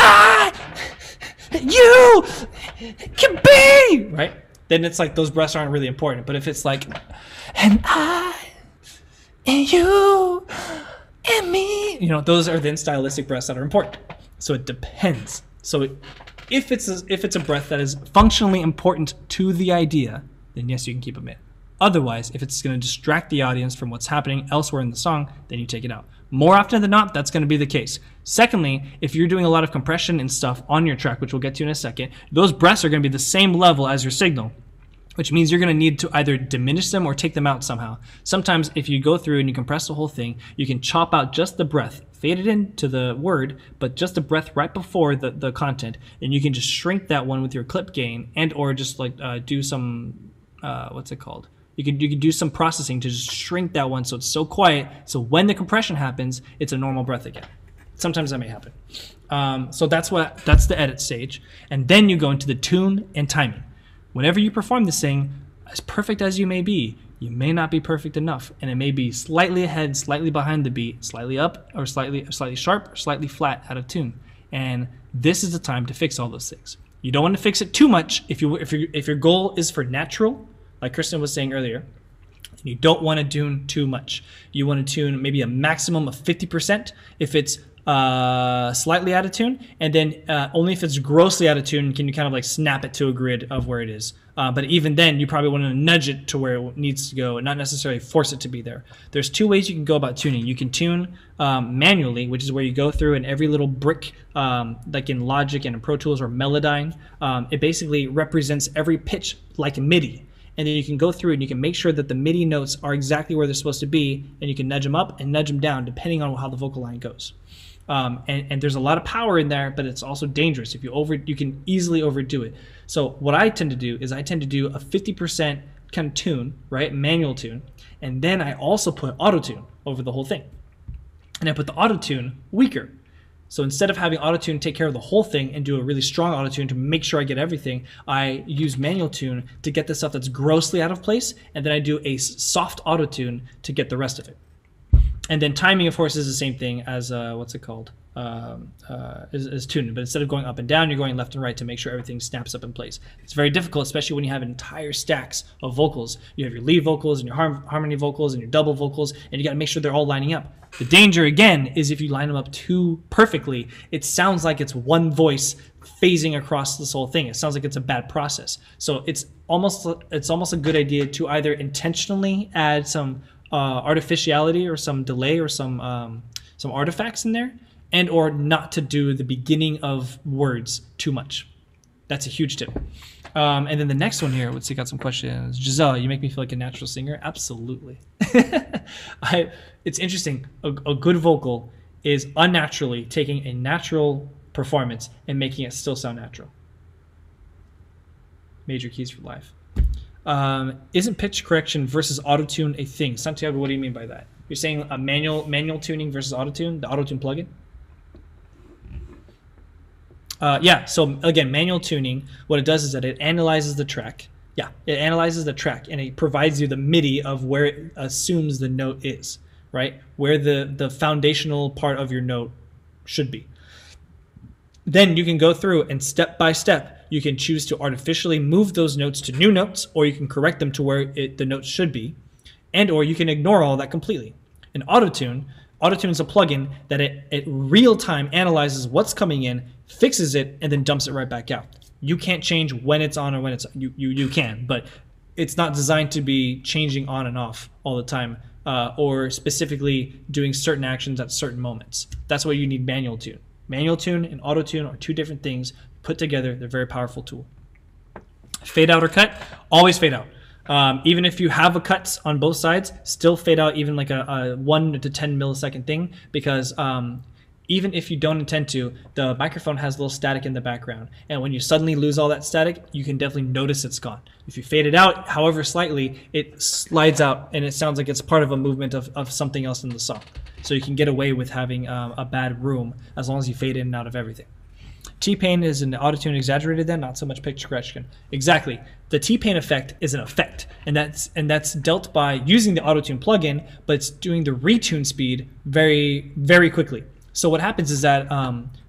Speaker 1: you can be, right? Then it's like those breaths aren't really important. But if it's like, and I, and you, and me, you know, those are then stylistic breaths that are important. So it depends. So if it's a breath that is functionally important to the idea, then yes, you can keep them in. Otherwise, if it's going to distract the audience from what's happening elsewhere in the song, then you take it out. More often than not, that's going to be the case. Secondly, if you're doing a lot of compression and stuff on your track, which we'll get to in a second, those breaths are going to be the same level as your signal, which means you're going to need to either diminish them or take them out somehow. Sometimes if you go through and you compress the whole thing, you can chop out just the breath, fade it into the word, but just the breath right before the content, and you can just shrink that one with your clip gain, and or just like do some, what's it called? You can do some processing to just shrink that one so it's so quiet, so when the compression happens, it's a normal breath again. Sometimes that may happen. So that's the edit stage. And then you go into the tune and timing. Whenever you perform this thing, as perfect as you may be, you may not be perfect enough, and it may be slightly ahead, slightly behind the beat, slightly up, or slightly sharp, or slightly flat out of tune. And this is the time to fix all those things. You don't want to fix it too much if your goal is for natural, like Kristen was saying earlier. You don't want to tune too much. You want to tune maybe a maximum of 50% if it's slightly out of tune, and then only if it's grossly out of tune can you kind of like snap it to a grid of where it is. But even then, you probably want to nudge it to where it needs to go and not necessarily force it to be there. There's two ways you can go about tuning. You can tune manually, which is where you go through and every little brick, like in Logic and in Pro Tools or Melodyne, it basically represents every pitch like a MIDI. And then you can go through and you can make sure that the MIDI notes are exactly where they're supposed to be, and you can nudge them up and nudge them down depending on how the vocal line goes. And there's a lot of power in there, but it's also dangerous. If you can easily overdo it. So what I tend to do is I tend to do a 50% kind of tune, right, manual tune, and then I also put auto-tune over the whole thing. And I put the auto-tune weaker. So instead of having auto-tune take care of the whole thing and do a really strong auto-tune to make sure I get everything, I use manual tune to get the stuff that's grossly out of place, and then I do a soft auto-tune to get the rest of it. And then timing, of course, is the same thing as, what's it called, is tuning. But instead of going up and down, you're going left and right to make sure everything snaps up in place. It's very difficult, especially when you have entire stacks of vocals. You have your lead vocals and your harmony vocals and your double vocals, and you got to make sure they're all lining up. The danger, again, is if you line them up too perfectly, it sounds like it's one voice phasing across this whole thing. It sounds like it's a bad process. So it's almost a good idea to either intentionally add some artificiality or some delay or some artifacts in there, and or not to do the beginning of words too much. That's a huge tip. And then the next one here, let's see, got some questions. Giselle, you make me feel like a natural singer. Absolutely. It's interesting. A good vocal is unnaturally taking a natural performance and making it still sound natural. Major keys for life. Isn't pitch correction versus auto-tune a thing? Santiago, what do you mean by that? You're saying a manual tuning versus auto-tune, the auto-tune plugin? Yeah, so again, manual tuning, what it does is that it analyzes the track. Yeah, it analyzes the track and it provides you the MIDI of where it assumes the note is, right? Where the foundational part of your note should be. Then you can go through and step by step, you can choose to artificially move those notes to new notes, or you can correct them to where the notes should be, and or you can ignore all that completely. In Auto-Tune is a plugin that it real-time analyzes what's coming in, fixes it, and then dumps it right back out. You can't change when it's on or when it's you can, but it's not designed to be changing on and off all the time, or specifically doing certain actions at certain moments. That's why you need manual tune. Manual tune and auto tune are two different things put together. They're a very powerful tool. Fade out or cut, always fade out. Even if you have a cut on both sides, still fade out even like a 1 to 10 millisecond thing, because even if you don't intend to, the microphone has a little static in the background. And when you suddenly lose all that static, you can definitely notice it's gone. If you fade it out, however slightly, it slides out and it sounds like it's part of a movement of something else in the song. So you can get away with having a bad room as long as you fade in and out of everything. T-Pain is an autotune exaggerated then, not so much pitch correction. Exactly. The T-Pain effect is an effect, and that's dealt by using the autotune plugin, but it's doing the retune speed very, very quickly. So what happens is that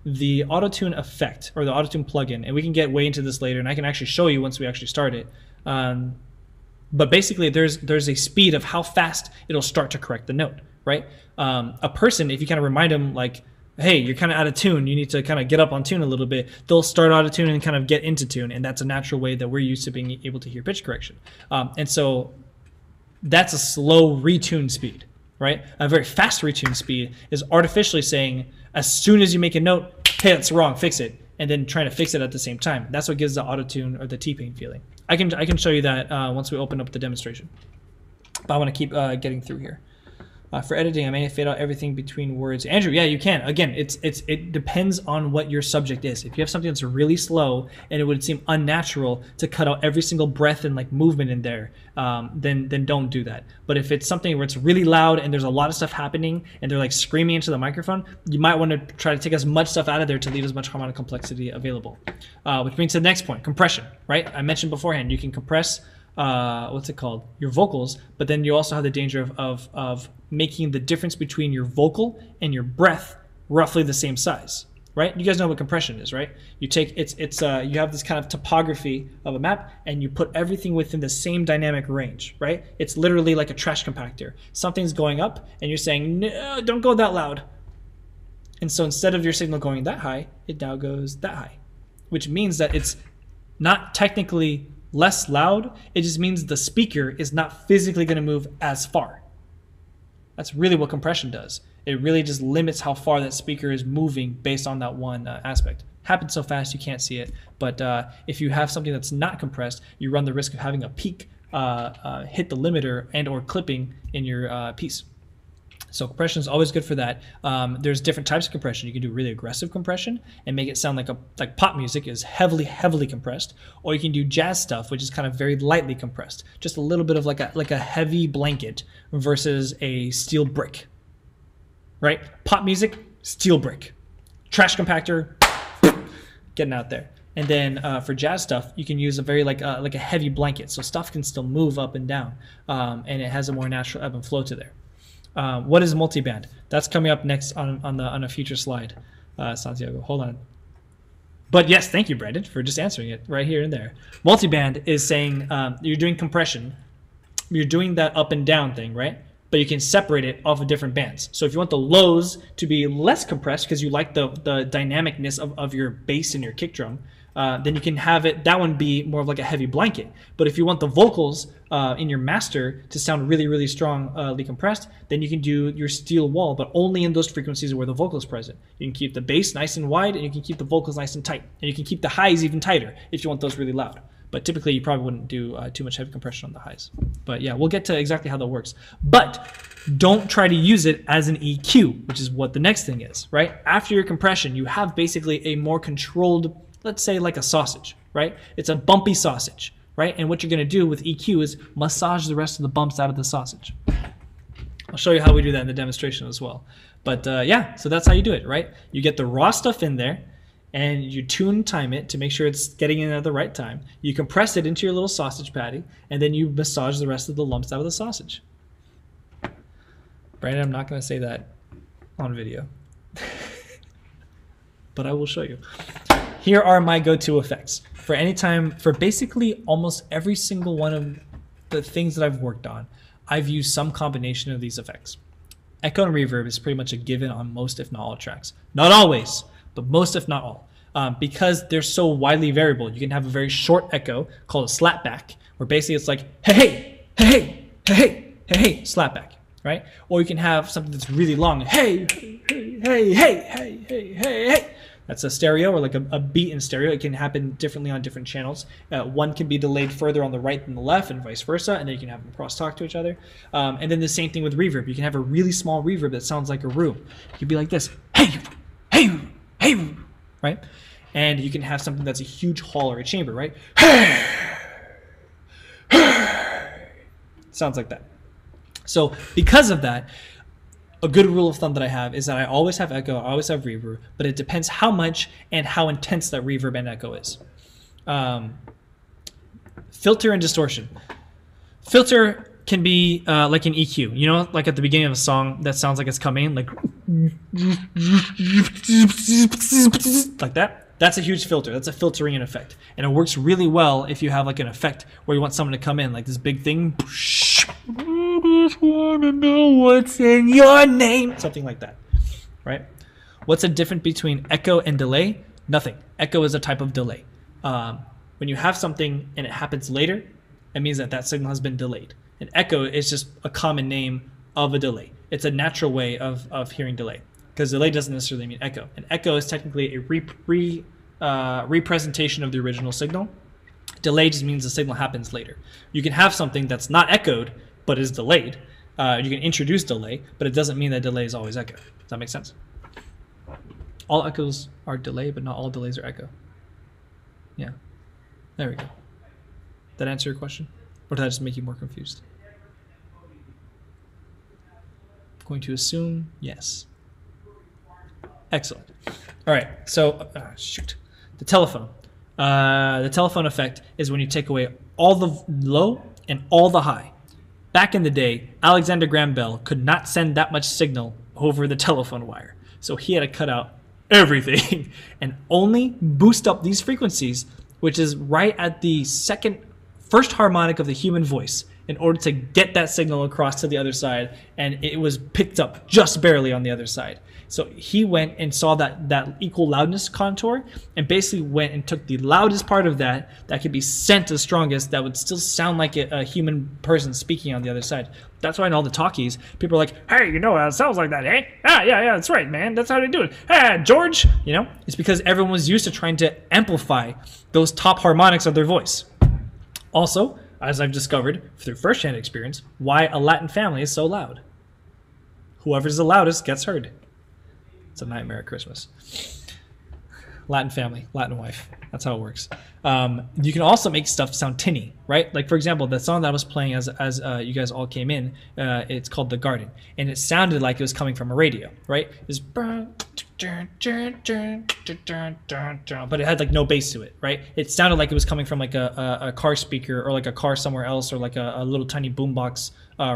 Speaker 1: the autotune effect, or the autotune plugin, and we can get way into this later, and I can actually show you once we actually start it. But basically, there's a speed of how fast it'll start to correct the note, right? A person, if you kind of remind them, like, hey, you're kind of out of tune, you need to kind of get up on tune a little bit, they'll start out of tune and kind of get into tune, and that's a natural way that we're used to being able to hear pitch correction. And so that's a slow retune speed, right? A very fast retune speed is artificially saying, as soon as you make a note, hey, that's wrong, fix it, and then trying to fix it at the same time. That's what gives the auto-tune or the T-Pain feeling. I can show you that once we open up the demonstration. But I want to keep getting through here. For editing, I may fade out everything between words. Andrew, yeah, you can. Again, it depends on what your subject is. If you have something that's really slow and it would seem unnatural to cut out every single breath and like movement in there, then don't do that. But if it's something where it's really loud and there's a lot of stuff happening and they're like screaming into the microphone, you might want to try to take as much stuff out of there to leave as much harmonic complexity available. Which brings to the next point, compression, right? I mentioned beforehand, you can compress what's it called? Your vocals, but then you also have the danger of making the difference between your vocal and your breath roughly the same size, right? You guys know what compression is, right? You take you have this kind of topography of a map and you put everything within the same dynamic range, right? It's literally like a trash compactor. Something's going up and you're saying, no, don't go that loud. And so instead of your signal going that high, it now goes that high, which means that it's not technically less loud, it just means the speaker is not physically going to move as far. That's really what compression does. It really just limits how far that speaker is moving based on that one aspect. Happens so fast you can't see it, but if you have something that's not compressed, you run the risk of having a peak hit the limiter and or clipping in your piece. So compression is always good for that. There's different types of compression. You can do really aggressive compression and make it sound like pop music is heavily compressed, or you can do jazz stuff, which is kind of very lightly compressed, just a little bit of like a heavy blanket versus a steel brick, right? Pop music, steel brick, trash compactor, getting out there. And then for jazz stuff, you can use a very like a heavy blanket, so stuff can still move up and down, and it has a more natural ebb and flow to there. What is multiband? That's coming up next on a future slide, Santiago. Hold on. But yes, thank you, Brandon, for just answering it right here and there. Multiband is saying you're doing compression. You're doing that up and down thing, right? But you can separate it off of different bands. So if you want the lows to be less compressed because you like the dynamicness of your bass and your kick drum, then you can have that one be more of like a heavy blanket. But if you want the vocals in your master to sound really strongly compressed, then you can do your steel wall, but only in those frequencies where the vocal is present. You can keep the bass nice and wide, and you can keep the vocals nice and tight, and you can keep the highs even tighter if you want those really loud. But typically, you probably wouldn't do too much heavy compression on the highs. But yeah, we'll get to exactly how that works. But don't try to use it as an EQ, which is what the next thing is, right? After your compression, you have basically a more controlled, let's say like a sausage, right? It's a bumpy sausage, right? And what you're going to do with EQ is massage the rest of the bumps out of the sausage. I'll show you how we do that in the demonstration as well. But yeah, so that's how you do it, right? You get the raw stuff in there, and you time it to make sure it's getting in at the right time. You compress it into your little sausage patty, and then you massage the rest of the lumps out of the sausage. Brandon, I'm not going to say that on video, but I will show you. Here are my go-to effects for any time, for basically almost every single one of the things that I've worked on. I've used some combination of these effects. Echo and reverb is pretty much a given on most, if not all, tracks. Not always, but most, if not all. because they're so widely variable. You can have a very short echo called a slapback, where basically it's like, hey, hey, hey, hey, hey, hey, hey, slapback, right? Or you can have something that's really long, hey, hey, hey, hey, hey, hey, hey, hey. That's a stereo, or like a beat in stereo. It can happen differently on different channels. One can be delayed further on the right than the left, and vice versa, and then you can have them cross-talk to each other. And then the same thing with reverb. You can have a really small reverb that sounds like a room. It could be like this, hey, hey, hey, right? And you can have something that's a huge hall or a chamber, right? Sounds like that. So because of that, a good rule of thumb that I have is that I always have echo, I always have reverb, but it depends how much and how intense that reverb and echo is. Filter and distortion. Filter can be like an EQ. You know, like at the beginning of a song that sounds like it's coming, like that. That's a huge filter. That's a filtering effect. And it works really well if you have like an effect where you want someone to come in, like this big thing. I just wanna know what's in your name. Something like that, right? What's the difference between echo and delay? Nothing. Echo is a type of delay. When you have something and it happens later, it means that that signal has been delayed. An echo is just a common name of a delay. It's a natural way of hearing delay, because delay doesn't necessarily mean echo. An echo is technically a representation of the original signal. Delay just means the signal happens later. You can have something that's not echoed but is delayed. You can introduce delay, but it doesn't mean that delay is always echo. Does that make sense? All echoes are delay, but not all delays are echo. Yeah. There we go. Did that answer your question? Or did that just make you more confused? I'm going to assume yes. Excellent. All right, so shoot. The telephone. The telephone effect is when you take away all the low and all the high. Back in the day, Alexander Graham Bell could not send that much signal over the telephone wire. So he had to cut out everything and only boost up these frequencies, which is right at the first harmonic of the human voice, in order to get that signal across to the other side, and it was picked up just barely on the other side. So he went and saw that equal loudness contour, and basically went and took the loudest part of that could be sent the strongest, that would still sound like a human person speaking on the other side. That's why in all the talkies, people are like, hey, you know, it sounds like that, eh? Yeah, that's right, man. That's how they do it. Hey, George, you know? It's because everyone was used to trying to amplify those top harmonics of their voice. Also, as I've discovered through first-hand experience, why a Latin family is so loud. Whoever's the loudest gets heard. It's a nightmare at Christmas. Latin family, Latin wife. That's how it works. You can also make stuff sound tinny, right? Like, for example, the song that I was playing as you guys all came in, it's called The Garden. And it sounded like it was coming from a radio, right? It's but it had like no bass to it, right? It sounded like it was coming from like a car speaker, or like a car somewhere else, or like a little tiny boombox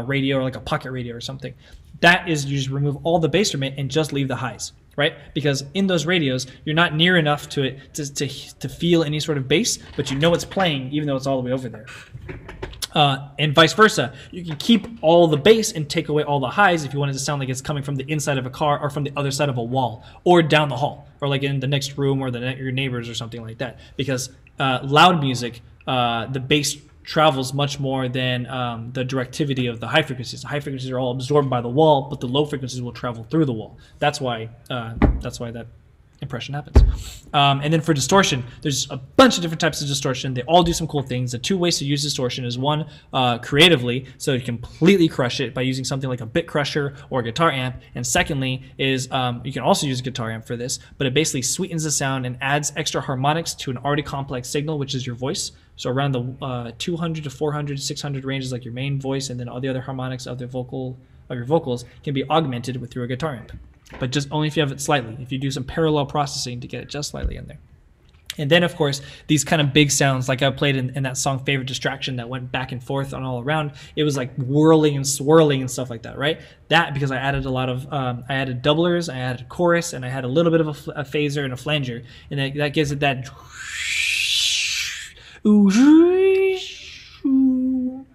Speaker 1: radio, or like a pocket radio or something. That is, you just remove all the bass from it and just leave the highs, right? Because in those radios, you're not near enough to it to feel any sort of bass, but you know it's playing even though it's all the way over there. And vice versa. You can keep all the bass and take away all the highs if you want it to sound like it's coming from the inside of a car, or from the other side of a wall, or down the hall, or like in the next room, or your neighbors or something like that. Because loud music, the bass travels much more than the directivity of the high frequencies. The high frequencies are all absorbed by the wall, but the low frequencies will travel through the wall. That's why that impression happens. And then for distortion, there's a bunch of different types of distortion. They all do some cool things. The two ways to use distortion is one, creatively, so you completely crush it by using something like a bit crusher or a guitar amp. And secondly is you can also use a guitar amp for this, but it basically sweetens the sound and adds extra harmonics to an already complex signal, which is your voice. So around the 200 to 400, 600 range is like your main voice, and then all the other harmonics of your vocals can be augmented through a guitar amp. But just only if you have it slightly, if you do some parallel processing to get it just slightly in there. And then, of course, these kind of big sounds, like I played in that song Favorite Distraction, that went back and forth on all around. It was like whirling and swirling and stuff like that, right? That, because I added a lot of, I added doublers, I added chorus, and I had a little bit of a phaser and a flanger. And that gives it that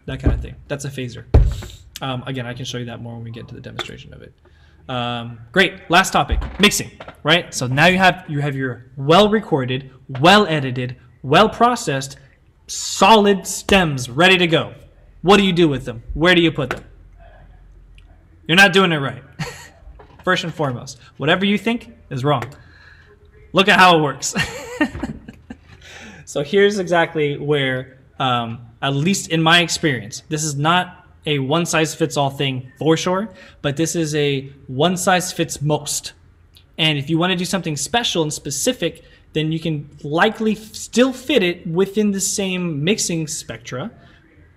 Speaker 1: kind of thing. That's a phaser. Again, I can show you that more when we get to the demonstration of it. Great. Last topic, mixing, right? So now you have your well-recorded, well-edited, well-processed, solid stems ready to go. What do you do with them? Where do you put them? You're not doing it right. First and foremost, whatever you think is wrong. Look at how it works. So here's exactly where, at least in my experience, this is not a one-size-fits-all thing for sure, but this is a one-size-fits-most. And if you want to do something special and specific, then you can likely still fit it within the same mixing spectra,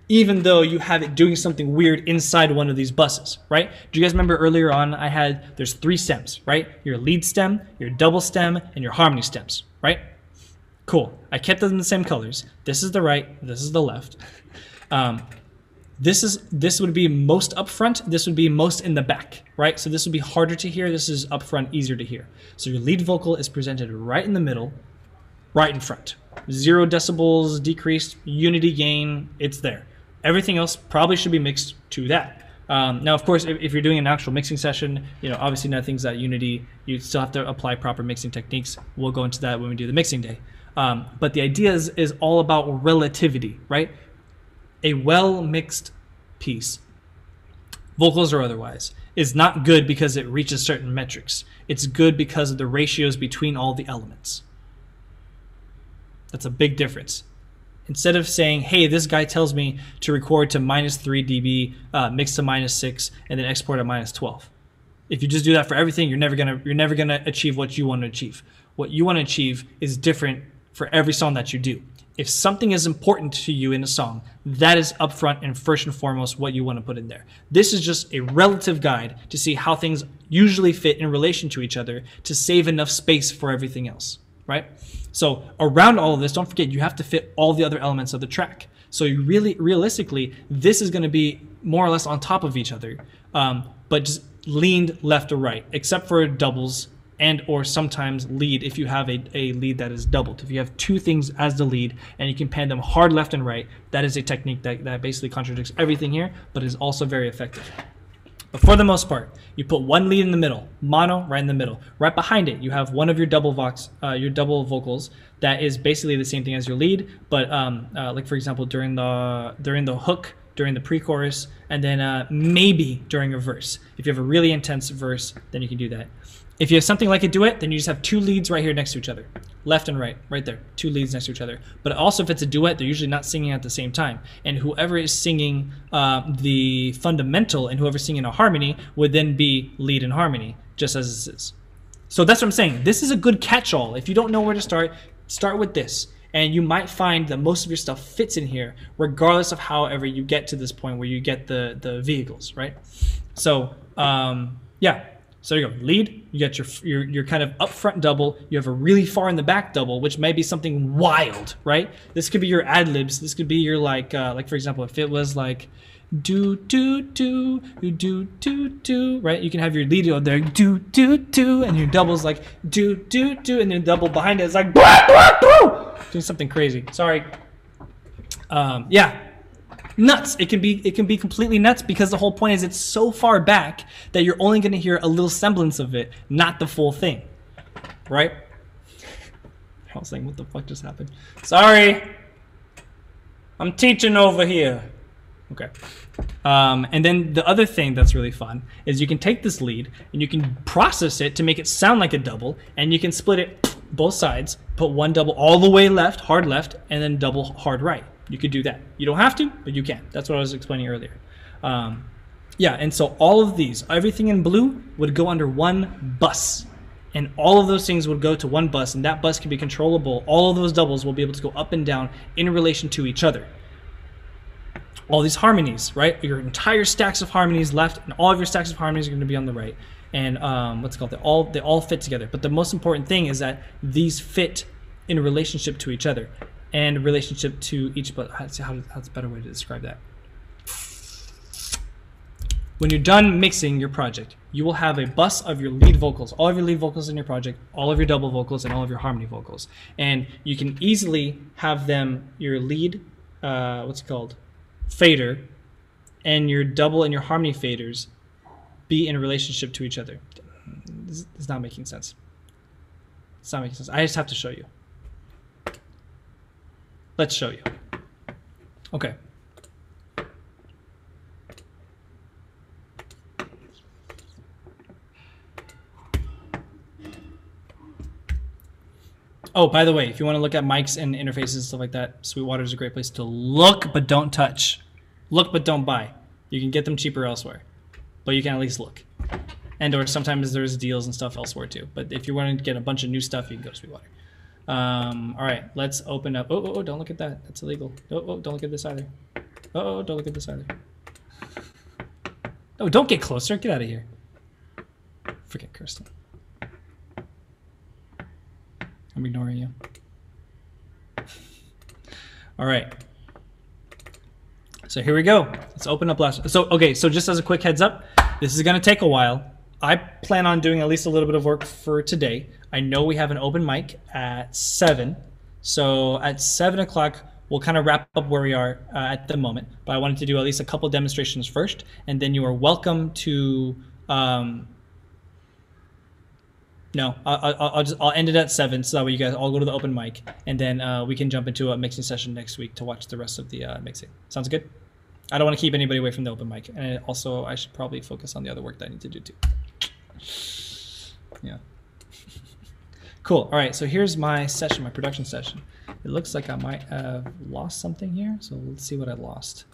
Speaker 1: even though you have it doing something weird inside one of these buses, right? Do you guys remember earlier on there's 3 stems, right? Your lead stem, your double stem, and your harmony stems, right? Cool. I kept them in the same colors. This is the right, this is the left. This would be most up front, this would be most in the back, right? So this would be harder to hear, this is up front, easier to hear. So your lead vocal is presented right in the middle, right in front. 0 decibels, decreased, unity gain, it's there. Everything else probably should be mixed to that. Now, of course, if you're doing an actual mixing session, obviously nothing's at unity, you still have to apply proper mixing techniques. We'll go into that when we do the mixing day. But the idea is all about relativity, right? A well-mixed piece, vocals or otherwise, is not good because it reaches certain metrics. It's good because of the ratios between all the elements. That's a big difference. Instead of saying, hey, this guy tells me to record to -3 dB, mix to -6, and then export at -12. If you just do that for everything, you're never gonna achieve what you want to achieve. What you want to achieve is different for every song that you do. If something is important to you in a song, that is upfront and first and foremost what you want to put in there. This is just a relative guide to see how things usually fit in relation to each other to save enough space for everything else, right? So around all of this, don't forget, you have to fit all the other elements of the track. So you realistically, this is going to be more or less on top of each other, but just leaned left or right, except for doubles and or sometimes lead if you have a lead that is doubled. If you have 2 things as the lead and you can pan them hard left and right, that is a technique that basically contradicts everything here, but is also very effective. But for the most part, you put 1 lead in the middle, mono right in the middle. Right behind it, you have one of your double vocals that is basically the same thing as your lead, but like for example during the hook, during the pre-chorus, and then maybe during a verse. If you have a really intense verse, then you can do that. If you have something like a duet, then you just have 2 leads right here next to each other. Left and right, right there. 2 leads next to each other. But also if it's a duet, they're usually not singing at the same time. And whoever is singing the fundamental and whoever's singing a harmony would then be lead and harmony, just as this is. So that's what I'm saying. This is a good catch-all. If you don't know where to start with this. And you might find that most of your stuff fits in here, regardless of however you get to this point where you get the vehicles, right? So, yeah. So there you go, lead, you got your kind of upfront double, you have a really far in the back double, which may be something wild, right? This could be your ad-libs, this could be your like for example, if it was like, do, do, do, do, do, do, right? You can have your lead there, do, do, do, and your double's like, do, do, do, and then double behind it is like, doing something crazy, sorry. Yeah. Nuts. It can be completely nuts because the whole point is it's so far back that you're only going to hear a little semblance of it, not the full thing, right? I was saying, what the fuck just happened? Sorry, I'm teaching over here. Okay. And then the other thing that's really fun is you can take this lead and you can process it to make it sound like a double, and you can split it both sides, put 1 double all the way left, hard left, and then double hard right. You could do that. You don't have to, but you can. That's what I was explaining earlier. Yeah, and so all of these, everything in blue would go under 1 bus. And all of those things would go to 1 bus, and that bus can be controllable. All of those doubles will be able to go up and down in relation to each other. All these harmonies, right? Your entire stacks of harmonies left, and all of your stacks of harmonies are going to be on the right. And what's it called? They all fit together. But the most important thing is that these fit in relationship to each other. And relationship to each, but how's a better way to describe that? When you're done mixing your project, you will have a bus of your lead vocals, all of your lead vocals in your project, all of your double vocals, and all of your harmony vocals. And you can easily have them, your lead, what's it called? Fader, and your double and your harmony faders be in a relationship to each other. It's not making sense. It's not making sense. I just have to show you. Let's show you. Okay. Oh, by the way, if you want to look at mics and interfaces and stuff like that, Sweetwater is a great place to look but don't touch. Look but don't buy. You can get them cheaper elsewhere, but you can at least look. And or sometimes there's deals and stuff elsewhere too. But if you want to get a bunch of new stuff, you can go to Sweetwater. All right, let's open up. Oh, don't look at that. That's illegal. Oh, don't look at this either. Oh, don't look at this either. Oh, don't get closer. Get out of here. Forget Kirsten. I'm ignoring you. All right. So here we go. Let's open up last. So, okay, so just as a quick heads up, this is going to take a while. I plan on doing at least a little bit of work for today. I know we have an open mic at 7. So at 7 o'clock, we'll kind of wrap up where we are at the moment. But I wanted to do at least a couple demonstrations first. And then you are welcome to... No, I'll end it at 7, so that way you guys all go to the open mic, and then we can jump into a mixing session next week to watch the rest of the mixing. Sounds good? I don't want to keep anybody away from the open mic, and also I should probably focus on the other work that I need to do too. Yeah. Cool. All right. So here's my session, my production session. It looks like I might have lost something here, so let's see what I lost.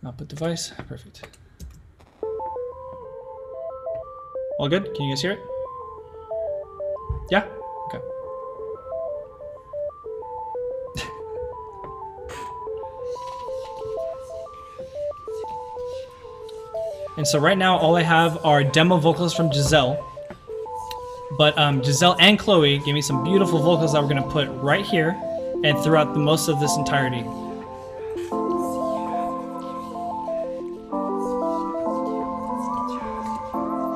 Speaker 1: Output device. Perfect. All good? Can you guys hear it? Yeah? Okay. And so right now, all I have are demo vocals from Giselle. But Giselle and Chloe gave me some beautiful vocals that we're going to put right here and throughout the most of this entirety.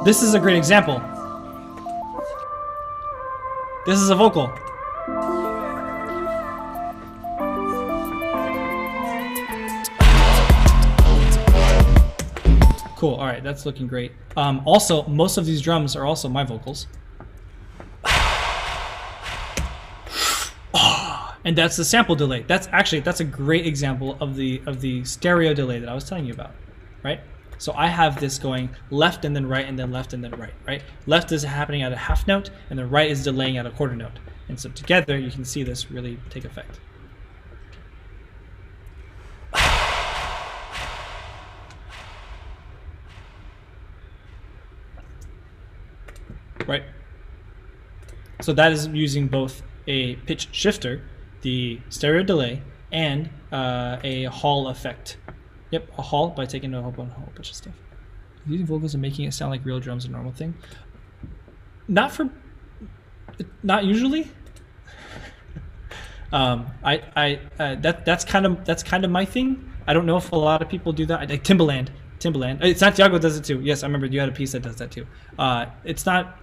Speaker 1: This is a great example. This is a vocal. Cool, all right, that's looking great. Also, most of these drums are also my vocals. And that's the sample delay. That's a great example of the stereo delay that I was telling you about, right? So I have this going left and then right and then left and then right, right? Left is happening at a half note and the right is delaying at a quarter note. And so together you can see this really take effect. Right? So that is using both a pitch shifter, the stereo delay, and a Hall effect. Yep, a Hall by taking a whole bunch of stuff. Using vocals and making it sound like real drums is a normal thing. Not usually. That's kind of my thing. I don't know if a lot of people do that. Like Timbaland. Santiago does it too. Yes, I remember you had a piece that does that too. It's not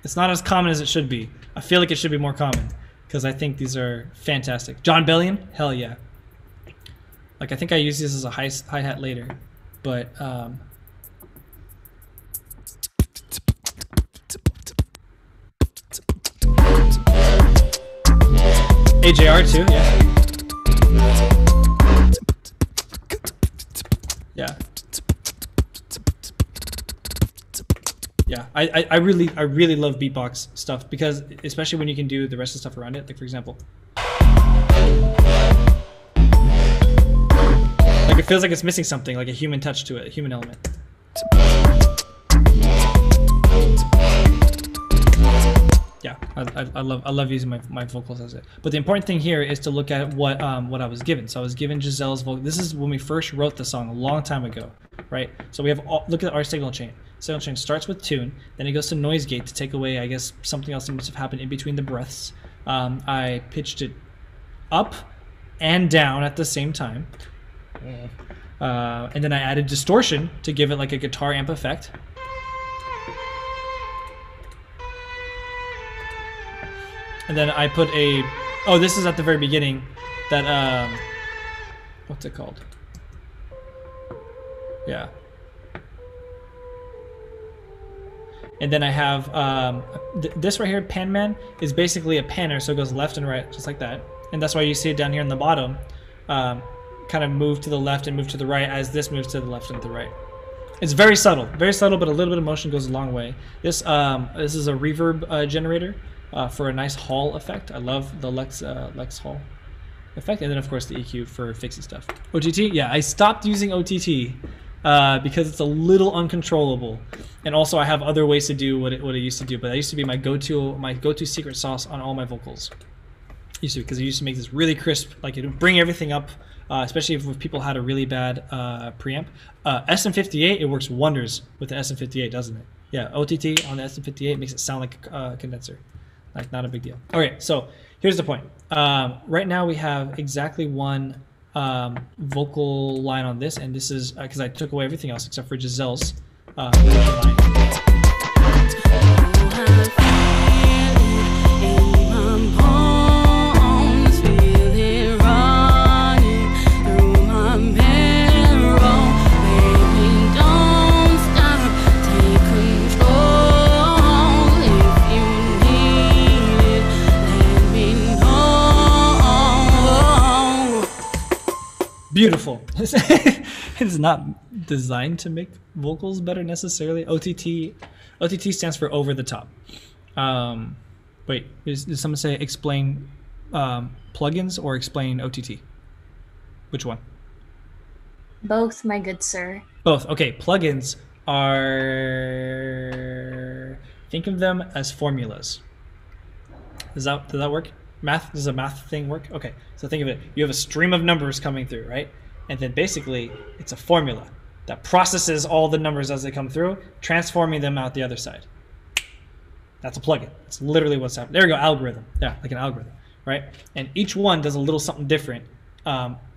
Speaker 1: as common as it should be. I feel like it should be more common because I think these are fantastic. John Bellion, hell yeah. Like I think I use this as a hi-hat later, but AJR too, yeah. Yeah, I really love beatbox stuff because especially when you can do the rest of the stuff around it. Like for example, like it feels like it's missing something, like a human touch to it, a human element. Yeah, I love using my vocals as it. But the important thing here is to look at what I was given. So I was given Giselle's vocal. This is when we first wrote the song a long time ago, right? So we have look at our signal chain. Signal chain starts with tune, then it goes to noise gate to take away, I guess, something else that must have happened in between the breaths. I pitched it up and down at the same time. And then I added distortion to give it like a guitar amp effect. And then I put this is at the very beginning, that, what's it called? Yeah. And then I have this right here, Pan Man, is basically a panner, so it goes left and right, just like that. And that's why you see it down here in the bottom, kind of move to the left and move to the right as this moves to the left and to the right. It's very subtle, but a little bit of motion goes a long way. This is a reverb generator for a nice Hall effect. I love the Lex Hall effect, and then of course the EQ for fixing stuff. OTT, yeah, I stopped using OTT. Because it's a little uncontrollable, and also I have other ways to do what it used to do. But that used to be my go-to secret sauce on all my vocals. Used to, because it used to make this really crisp, like it would bring everything up, especially if people had a really bad preamp. SM58, it works wonders with the SM58, doesn't it? Yeah, OTT on the SM58 makes it sound like a condenser, like not a big deal. Okay, so here's the point. Right now we have exactly one vocal line on this, and this is because I took away everything else except for Giselle's line. Beautiful. It's not designed to make vocals better necessarily. OTT stands for over the top. Wait, did someone say explain plugins or explain OTT? Which one?
Speaker 2: Both, my good sir.
Speaker 1: Both. Okay, plugins are, think of them as formulas. Does that work? Does a math thing work? Okay, so think of it. You have a stream of numbers coming through, right? And then basically, it's a formula that processes all the numbers as they come through, transforming them out the other side. That's a plugin. It's literally what's happening. There we go, algorithm. Yeah, like an algorithm, right? And each one does a little something different,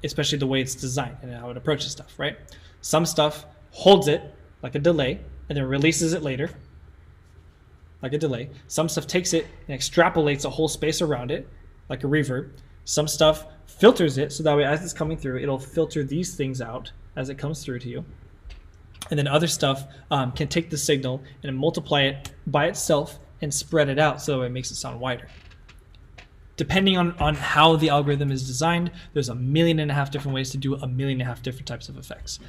Speaker 1: especially the way it's designed and how it approaches stuff, right? Some stuff holds it like a delay and then releases it later, like a delay. Some stuff takes it and extrapolates a whole space around it, like a reverb. Some stuff filters it, so that way as it's coming through, it'll filter these things out as it comes through to you. And then other stuff can take the signal and multiply it by itself and spread it out so it makes it sound wider. Depending on how the algorithm is designed, there's 1.5 million different ways to do 1.5 million different types of effects.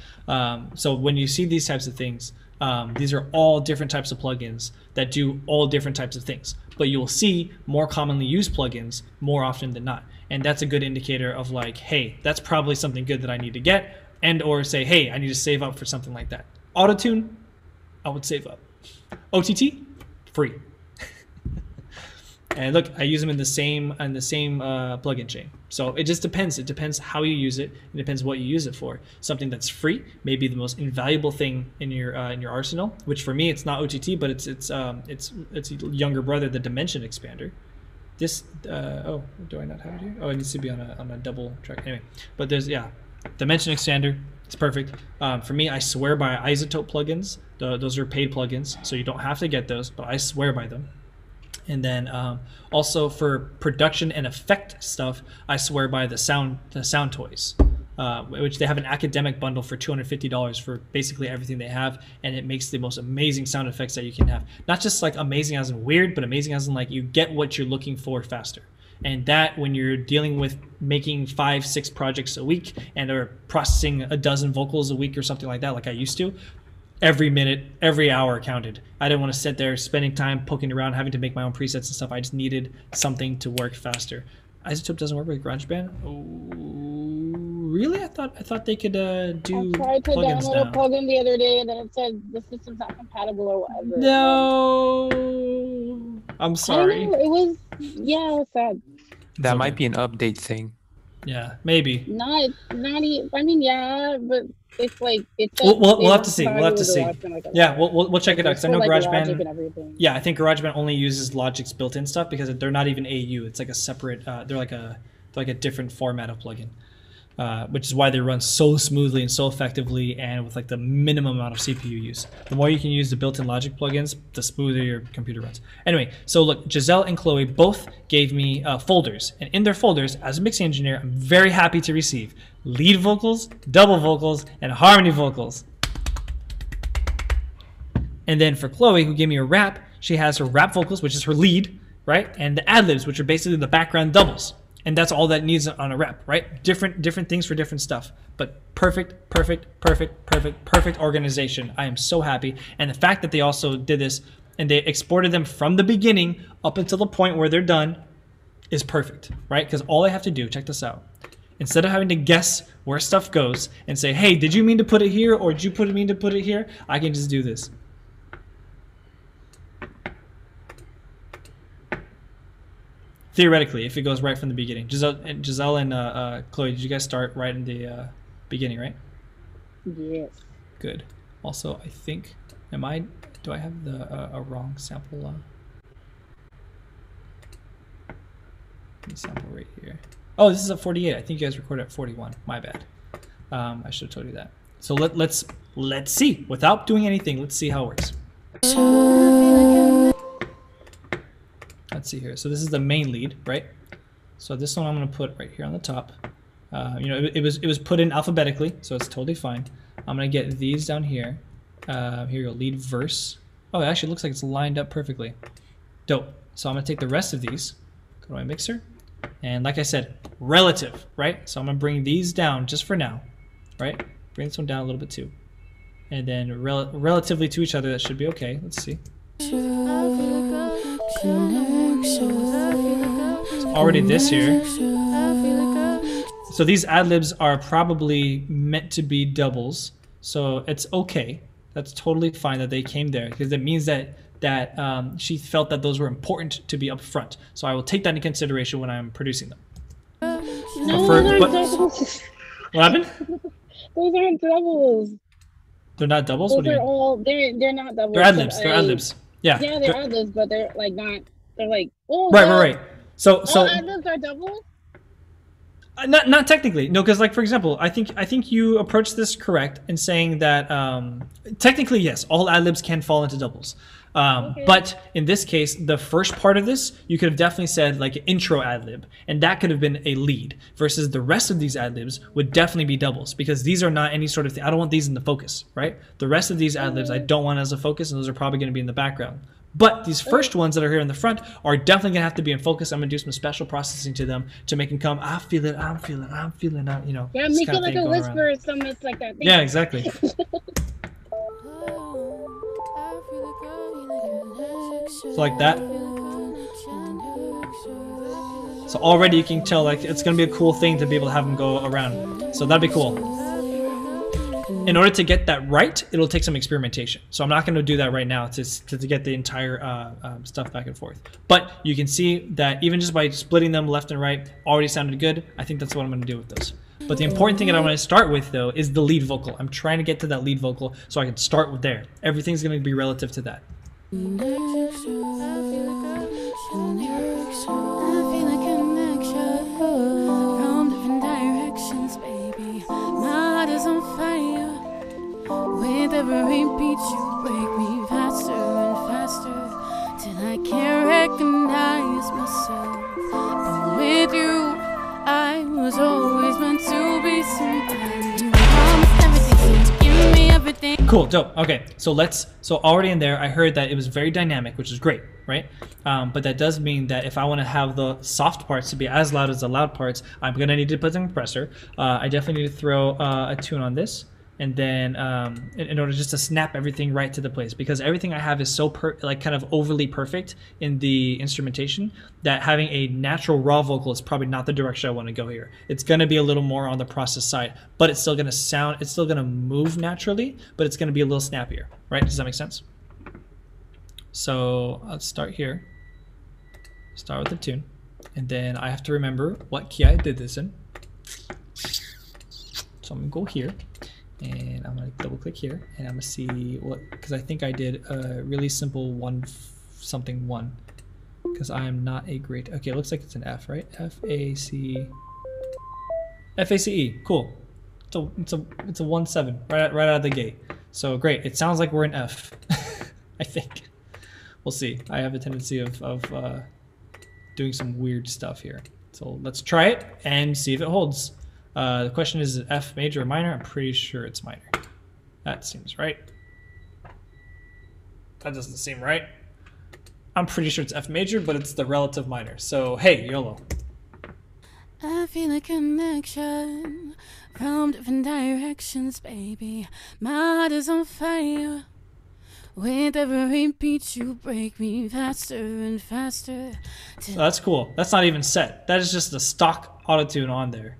Speaker 1: So when you see these types of things, these are all different types of plugins that do all different types of things. But you'll see more commonly used plugins more often than not. And that's a good indicator of like, hey, that's probably something good that I need to get, and or say, hey, I need to save up for something like that. Autotune, I would save up. OTT, free. And look, I use them in the same plugin chain. So it just depends. It depends how you use it. It depends what you use it for. Something that's free may be the most invaluable thing in your arsenal. Which for me, it's not OTT, but it's younger brother, the Dimension Expander. This oh, do I not have it here? Oh, it needs to be on a double track. Anyway, but there's Dimension Expander. It's perfect. For me, I swear by iZotope plugins. Those are paid plugins, so you don't have to get those, but I swear by them. And then also for production and effect stuff, I swear by the Sound Toys, which they have an academic bundle for $250 for basically everything they have, and it makes the most amazing sound effects that you can have. Not just like amazing as in weird, but amazing as in like you get what you're looking for faster. And that when you're dealing with making 5-6 projects a week and or processing a dozen vocals a week or something like that, like I used to, every minute, every hour counted. I didn't want to sit there spending time poking around, having to make my own presets and stuff. I just needed something to work faster. iZotope doesn't work with GarageBand? Oh, really? I thought they could do
Speaker 5: I tried to
Speaker 1: plugins
Speaker 5: download
Speaker 1: now.
Speaker 5: a plugin the other day, and then it said the system's not compatible or whatever.
Speaker 1: No, I'm
Speaker 5: I
Speaker 1: sorry.
Speaker 5: don't know, it was sad.
Speaker 9: That
Speaker 1: Okay.
Speaker 9: might be an update thing.
Speaker 1: Yeah, maybe.
Speaker 5: Not even. I mean, yeah, but it's like it's.
Speaker 1: We'll have to see. We'll have to see. Yeah, we'll check it out because I know
Speaker 5: Logic
Speaker 1: GarageBand.
Speaker 5: and everything.
Speaker 1: Yeah, I think GarageBand only uses Logic's built-in stuff because they're not even AU. It's like a separate. They're like a different format of plugin, which is why they run so smoothly and so effectively and with like the minimum amount of CPU use. The more you can use the built-in Logic plugins, the smoother your computer runs. Anyway, so look, Giselle and Chloe both gave me folders, and in their folders, as a mixing engineer, I'm very happy to receive lead vocals, double vocals, and harmony vocals. And then for Chloe, who gave me a rap, she has her rap vocals, which is her lead, right? And the ad-libs, which are basically the background doubles. And that's all that needs on a rap, right? Different things for different stuff. But perfect organization. I am so happy. And the fact that they also did this and they exported them from the beginning up until the point where they're done is perfect, right? Because all I have to do, check this out. Instead of having to guess where stuff goes and say, hey, did you mean to put it here or did you mean to put it here? I can just do this. Theoretically, if it goes right from the beginning. Giselle and Chloe, did you guys start right in the beginning, right?
Speaker 5: Yes.
Speaker 1: Good. Also, I think, do I have the a wrong sample? Let me sample right here. Oh, this is at 48. I think you guys recorded at 41. My bad. I should have told you that. So let's see. Without doing anything, let's see how it works. Let's see here. So this is the main lead, right? So this one I'm going to put right here on the top. You know, it was put in alphabetically, so it's totally fine. I'm going to get these down here. Here you go, lead verse. Oh, it actually looks like it's lined up perfectly. Dope. So I'm going to take the rest of these, go to my mixer, and like I said, relative, right? So I'm going to bring these down just for now, right? Bring this one down a little bit too. And then relatively to each other, that should be okay. Let's see. It's already this here. So these ad-libs are probably meant to be doubles. So it's okay. That's totally fine that they came there because it means that she felt that those were important to be up front. So I will take that into consideration when I'm producing them. What happened?
Speaker 5: Those aren't doubles.
Speaker 1: They're not doubles?
Speaker 5: Those are all, they're not doubles.
Speaker 1: They're ad-libs. They're ad-libs. Yeah.
Speaker 5: Yeah, they're ad-libs, but they're like not, they're like, oh.
Speaker 1: Right. So
Speaker 5: ad-libs are doubles?
Speaker 1: Not technically, no, because like for example, I think you approached this correct in saying that technically yes, all ad-libs can fall into doubles, okay. But in this case, the first part of this you could have definitely said like an intro ad-lib, and that could have been a lead. Versus the rest of these ad-libs would definitely be doubles because these are not any sort of thing. I don't want these in the focus, right? The rest of these ad-libs I don't want as a focus, and those are probably going to be in the background. But these first ones that are here in the front are definitely going to have to be in focus. I'm going to do some special processing to them to make them come, I feel it, I'm feeling, you know.
Speaker 5: Yeah, make it like a whisper or something like that.
Speaker 1: Yeah, exactly. So like that. So already you can tell like it's going to be a cool thing to be able to have them go around. So that'd be cool. In order to get that right, it'll take some experimentation. So I'm not going to do that right now to get the entire stuff back and forth. But you can see that even just by splitting them left and right already sounded good. I think that's what I'm going to do with those. But the important thing that I want to start with, though, is the lead vocal. I'm trying to get to that lead vocal so I can start with there. Everything's going to be relative to that.
Speaker 9: With every beat you break me faster and faster till I can't recognize myself. But with you, I was always meant to be somebody. You promised everything, so give me everything.
Speaker 1: Cool, dope. Okay, so already in there, I heard that it was very dynamic, which is great, right? But that does mean that if I want to have the soft parts to be as loud as the loud parts, I'm gonna need to put some compressor. I definitely need to throw a tune on this. And then in order just to snap everything right to the place, because everything I have is so kind of overly perfect in the instrumentation that having a natural raw vocal is probably not the direction I want to go here. It's going to be a little more on the process side, but it's still going to sound, it's still going to move naturally, but it's going to be a little snappier, right? Does that make sense? So let's start here. Start with the tune, and then I have to remember what key I did this in. So I'm going to go here. And I'm going to double click here and I'm going to see what, because I think I did a really simple 1 something 1 because I am not a great, okay, it looks like it's an F, right? F-A-C-E, cool. It's a 1-7 right out of the gate. So great, it sounds like we're in F, I think. We'll see. I have a tendency of doing some weird stuff here. So let's try it and see if it holds. The question is F major or minor? I'm pretty sure it's minor. That seems right. That doesn't seem right. I'm pretty sure it's F major, but it's the relative minor. So, hey, YOLO.
Speaker 9: I feel a connection from different directions, baby. My heart is on fire. With every beat, you break me faster and faster.
Speaker 1: So that's cool. That's not even set. That is just the stock autotune on there.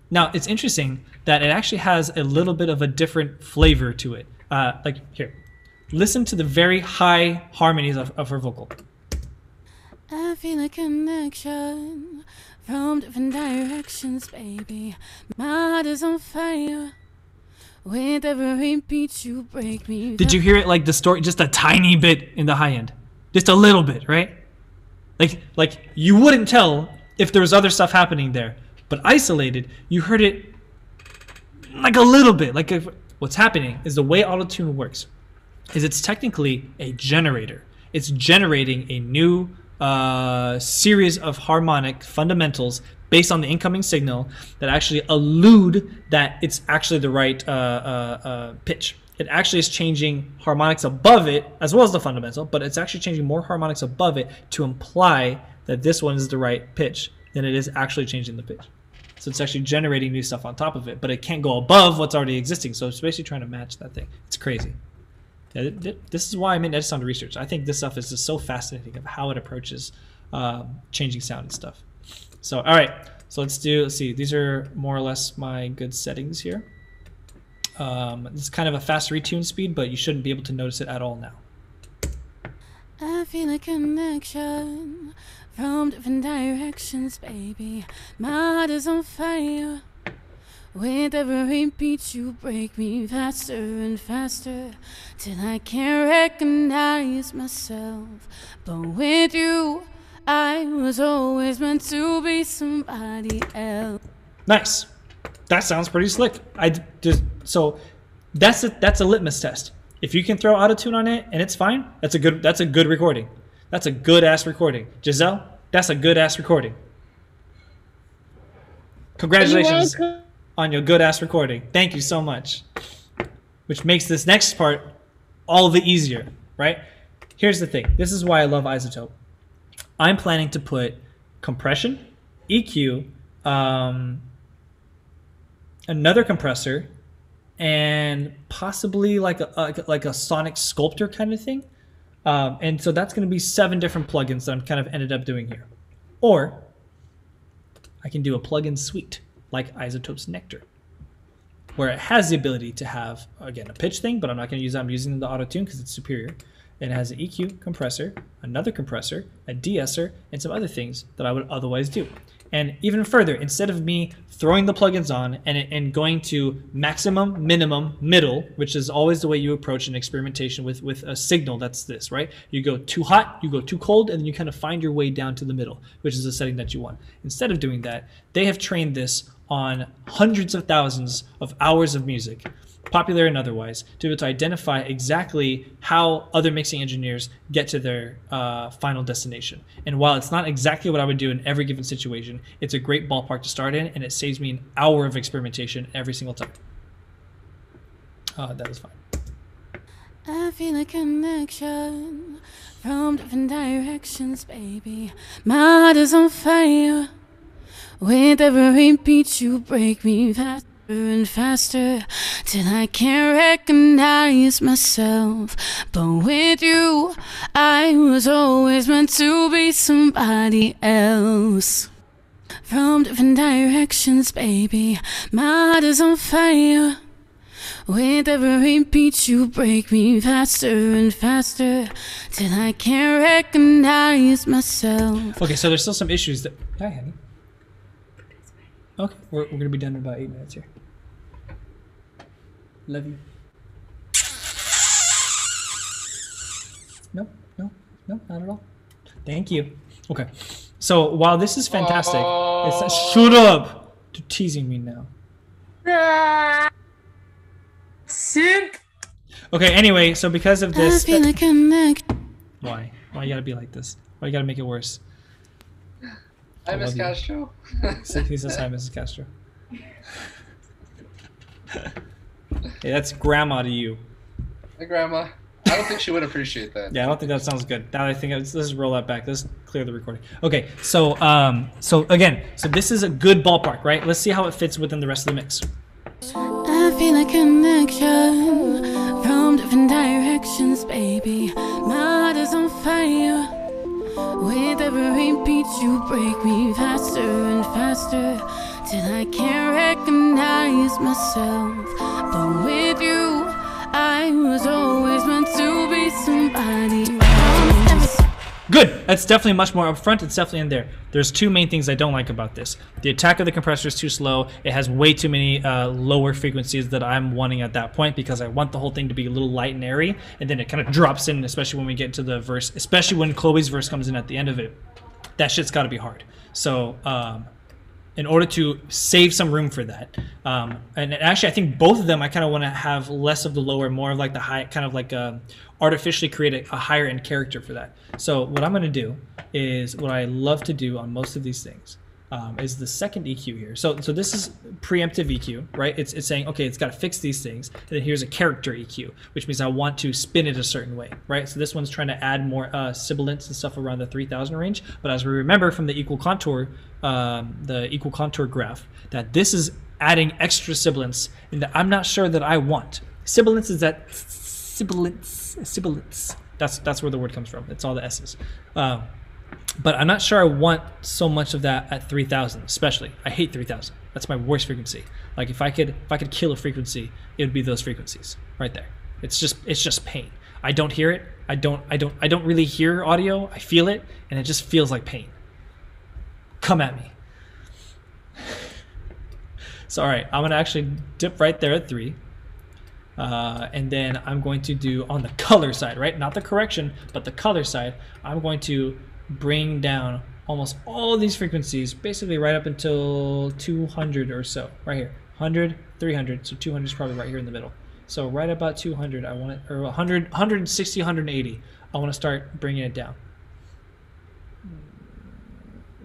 Speaker 1: Now, it's interesting that it actually has a little bit of a different flavor to it. Like, here. Listen to the very high harmonies of her vocal.
Speaker 9: I feel a connection from different directions, baby. My heart is on fire. With every beat, you break me.
Speaker 1: Did you hear it like distort just a tiny bit in the high end? Just a little bit, right? Like you wouldn't tell if there was other stuff happening there. But isolated, you heard it like a little bit. Like what's happening is the way autotune works is it's technically a generator. It's generating a new series of harmonic fundamentals based on the incoming signal that actually allude that it's actually the right pitch. It actually is changing harmonics above it as well as the fundamental, but it's actually changing more harmonics above it to imply that this one is the right pitch than it is actually changing the pitch. So it's actually generating new stuff on top of it, but it can't go above what's already existing. So it's basically trying to match that thing. It's crazy. Yeah, this is why I'm in Edison research. I think this stuff is just so fascinating of how it approaches changing sound and stuff. So, all right. So let's see. These are more or less my good settings here. This is kind of a fast retune speed, but you shouldn't be able to notice it at all now.
Speaker 9: I feel a connection from different directions, baby. My heart is on fire. With every beat, you break me faster and faster till I can't recognize myself. But with you, I was always meant to be somebody else.
Speaker 1: Nice. That sounds pretty slick. So that's a litmus test. If you can throw autotune on it and it's fine, that's a good recording. That's a good ass recording. Giselle, that's a good ass recording. Congratulations on your good ass recording. Thank you so much. Which makes this next part all the easier, right? Here's the thing. This is why I love iZotope. I'm planning to put compression, EQ, another compressor, and possibly like a sonic sculptor kind of thing. And so that's going to be 7 different plugins that I'm kind of ended up doing here. Or I can do a plugin suite like iZotope's Nectar, where it has the ability to have, again, a pitch thing, but I'm not going to use that. I'm using the auto-tune because it's superior. And it has an EQ compressor, another compressor, a de-esser, and some other things that I would otherwise do. And even further, instead of me throwing the plugins on and going to maximum, minimum, middle, which is always the way you approach an experimentation with a signal, that's this, right? You go too hot, you go too cold, and then you kind of find your way down to the middle, which is the setting that you want. Instead of doing that, they have trained this on hundreds of thousands of hours of music, popular and otherwise, to be able to identify exactly how other mixing engineers get to their final destination. And while it's not exactly what I would do in every given situation, it's a great ballpark to start in, and it saves me an hour of experimentation every single time. That was fine.
Speaker 9: I feel a connection from different directions, baby. My heart is on fire. With every beat, you break me faster and faster till I can't recognize myself. But with you, I was always meant to be somebody else. From different directions, baby, my heart is on fire. With every beat, you break me faster and faster till I can't recognize myself.
Speaker 1: Okay, so there's still some issues that... Hi, honey. Okay, we're going to be done in about 8 minutes here. Love you. No, not at all. Thank you. Okay, so while this is fantastic, it's shut up! You're teasing me now.
Speaker 10: Sick.
Speaker 1: Okay, anyway, so because of this...
Speaker 9: I feel like a
Speaker 1: Why? Why you gotta be like this? Why you gotta make it worse?
Speaker 6: Hi, Miss Castro.
Speaker 1: He says hi, Mrs. Castro. Hey, that's grandma to you.
Speaker 6: Hi, Grandma. I don't think she would appreciate that.
Speaker 1: Yeah, I don't think that sounds good. Now I think let's just roll that back. Let's clear the recording. Okay, so again, this is a good ballpark, right? Let's see how it fits within the rest of the mix.
Speaker 9: I feel a connection from different directions, baby. My heart is on fire. With every beat you break me faster and faster, till I can't recognize myself. But with you, I was always meant to be somebody.
Speaker 1: Good. That's definitely much more upfront. It's definitely in there. There's two main things I don't like about this. The attack of the compressor is too slow. It has way too many lower frequencies that I'm wanting at that point, because I want the whole thing to be a little light and airy, and then it kind of drops in, especially when we get into the verse, especially when Chloe's verse comes in at the end of it. That shit's got to be hard. So in order to save some room for that, and actually I think both of them, I kind of want to have less of the lower, more of like the high, kind of like artificially create a higher end character for that. So what I'm going to do is what I love to do on most of these things is the second EQ here. So this is preemptive EQ, right? It's saying, okay, it's got to fix these things. And then here's a character EQ, which means I want to spin it a certain way, right? So this one's trying to add more sibilance and stuff around the 3000 range. But as we remember from the equal contour graph, that this is adding extra sibilance, and that I'm not sure that I want. Sibilance is that sibilance. That's where the word comes from. It's all the S's. But I'm not sure I want so much of that at 3000, especially. I hate 3000. That's my worst frequency. Like if I could kill a frequency, it would be those frequencies right there. It's just pain. I don't hear it. I don't really hear audio. I feel it, and it just feels like pain. Come at me. So all right, I'm gonna actually dip right there at 3. And then I'm going to do on the color side, right? Not the correction, but the color side. I'm going to bring down almost all of these frequencies, basically right up until 200 or so, right here. 100, 300, so 200 is probably right here in the middle. So right about 200, I want it, or 100, 160, 180, I want to start bringing it down.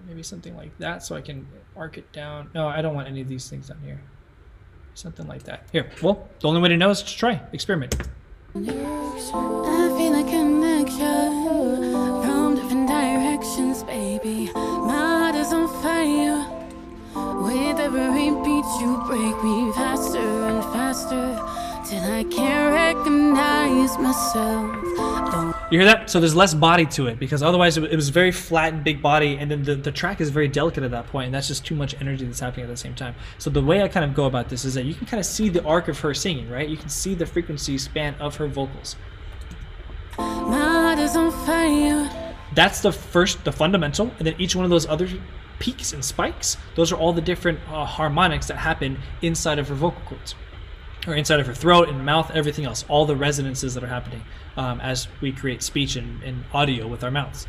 Speaker 1: Maybe something like that, so I can arc it down. No, I don't want any of these things down here. Something like that. Here, well, the only way to know is to try, experiment.
Speaker 9: I feel a connection from different directions, baby. My heart is on fire. With every beat you break me faster and faster, till I can't recognize myself.
Speaker 1: You hear that? So there's less body to it, because otherwise it was very flat and big body, and then the track is very delicate at that point, and that's just too much energy that's happening at the same time. So the way I kind of go about this is that you can kind of see the arc of her singing, right? You can see the frequency span of her vocals.
Speaker 9: My heart is on fire.
Speaker 1: That's the fundamental, and then each one of those other peaks and spikes, those are all the different harmonics that happen inside of her vocal cords, or inside of her throat and mouth, everything else, all the resonances that are happening as we create speech and audio with our mouths.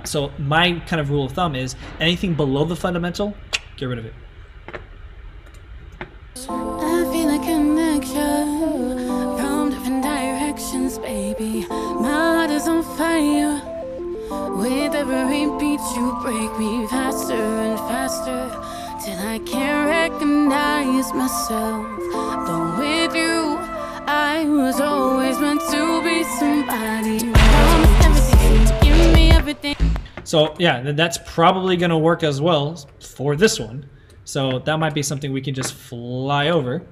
Speaker 1: So my kind of rule of thumb is anything below the fundamental, get rid of it.
Speaker 9: I feel a connection from different directions, baby. My heart is on fire. With every beat you break me faster and faster, till I can't recognize myself. But with you, I was always meant to be somebody. Everything, give me everything.
Speaker 1: So yeah, that's probably gonna work as well for this one. So that might be something we can just fly over.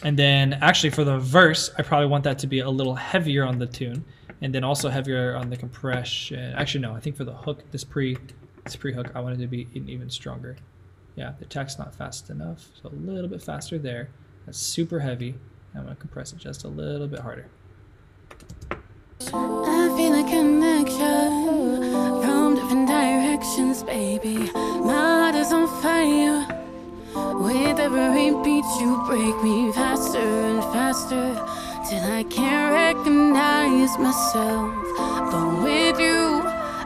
Speaker 1: And then actually for the verse, I probably want that to be a little heavier on the tune, and then also heavier on the compression. Actually no, I think for the hook, this pre-hook, I want it to be even stronger. Yeah, the attack's not fast enough, so a little bit faster there. That's super heavy. I'm gonna compress it just a little bit harder.
Speaker 9: I feel a connection from different directions, baby. My heart is on fire. With every beat you break me faster and faster, till I can't recognize myself. But with you,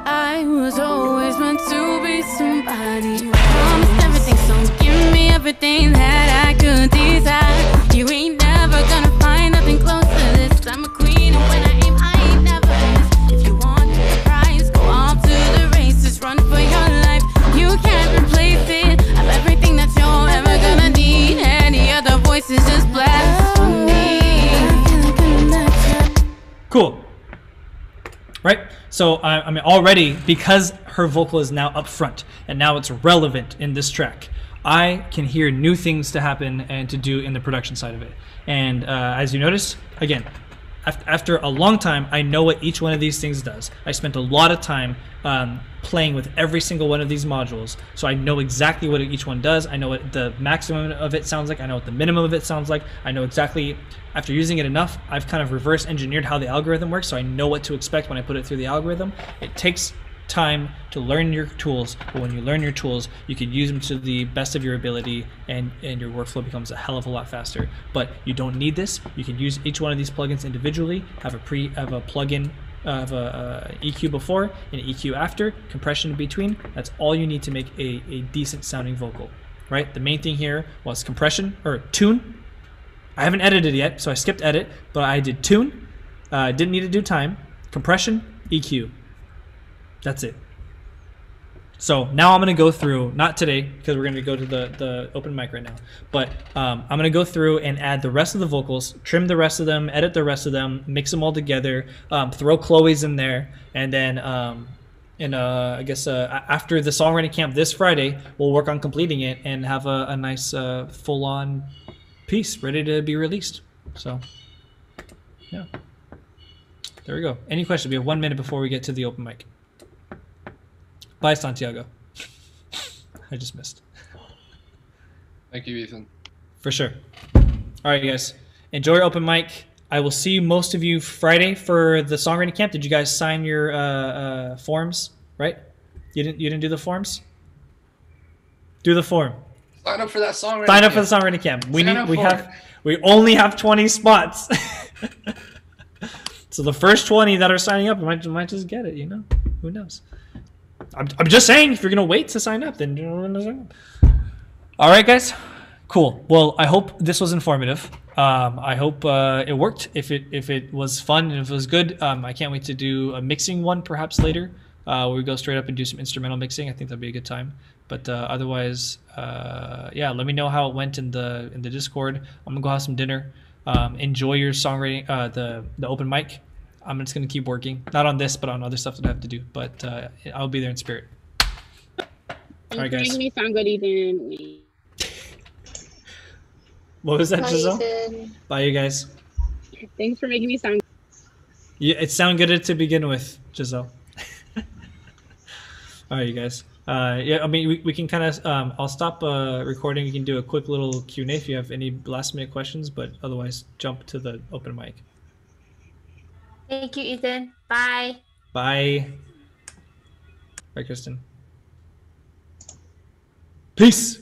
Speaker 9: I was always meant to be somebody. You promised everything, so give me everything that I could desire. You ain't never gonna find nothing close to this. I'm a queen, and when I aim, I ain't never miss. If you want the prize, go off to the races, run for your life. You can't replace it. I'm everything that you're ever gonna need. Any other voices just blasphemy.
Speaker 1: Cool. So I mean, already, because her vocal is now up front and now it's relevant in this track, I can hear new things to happen and to do in the production side of it. And as you notice, again, after a long time, I know what each one of these things does. I spent a lot of time playing with every single one of these modules, so I know exactly what each one does. I know what the maximum of it sounds like. I know what the minimum of it sounds like. I know exactly, after using it enough, I've kind of reverse engineered how the algorithm works, so I know what to expect when I put it through the algorithm. It takes time to learn your tools, but when you learn your tools, you can use them to the best of your ability, and your workflow becomes a hell of a lot faster. But you don't need this. You can use each one of these plugins individually, have a plugin, have a EQ before and EQ after, compression in between. That's all you need to make a decent sounding vocal, right? The main thing here was compression, or tune. I haven't edited yet, so I skipped edit, but I did tune, didn't need to do time, compression, EQ. That's it. So now I'm going to go through, not today, because we're going to go to the open mic right now, but I'm going to go through and add the rest of the vocals, trim the rest of them, edit the rest of them, mix them all together, throw Chloe's in there, and then I guess after the songwriting camp this Friday, we'll work on completing it and have a nice full-on piece ready to be released. So, yeah. There we go. Any questions? We have 1 minute before we get to the open mic. Bye, Santiago. I just missed.
Speaker 6: Thank you, Ethan.
Speaker 1: For sure. All right, guys. Enjoy your open mic. I will see most of you Friday for the songwriting camp. Did you guys sign your forms? Right? You didn't do the forms? Do the form.
Speaker 6: Sign up for that songwriting.
Speaker 1: Sign up for the songwriting camp. We only have 20 spots. So the first 20 that are signing up might just get it. You know, who knows? I'm just saying, if you're gonna wait to sign up, then sign up. All right, guys. Cool. Well, I hope this was informative. I hope it worked. If it was fun and if it was good, I can't wait to do a mixing one perhaps later. Where we go straight up and do some instrumental mixing. I think that'd be a good time. But otherwise, yeah, let me know how it went in the Discord. I'm gonna go have some dinner. Enjoy your songwriting, the open mic. I'm just gonna keep working, not on this, but on other stuff that I have to do. But I'll be there in spirit. All right, guys.
Speaker 5: Making me sound good, Ethan.
Speaker 1: What was that,
Speaker 5: Bye,
Speaker 1: Giselle?
Speaker 5: Ethan.
Speaker 1: Bye, you guys.
Speaker 5: Thanks for making me sound.
Speaker 1: Yeah, it sounded good to begin with, Giselle. All right, you guys. Yeah, I mean, we can kind of. I'll stop recording. We can do a quick little Q&A if you have any last-minute questions, but otherwise, jump to the open mic.
Speaker 2: Thank you, Ethan. Bye.
Speaker 1: Bye. Bye, Kristen. Peace.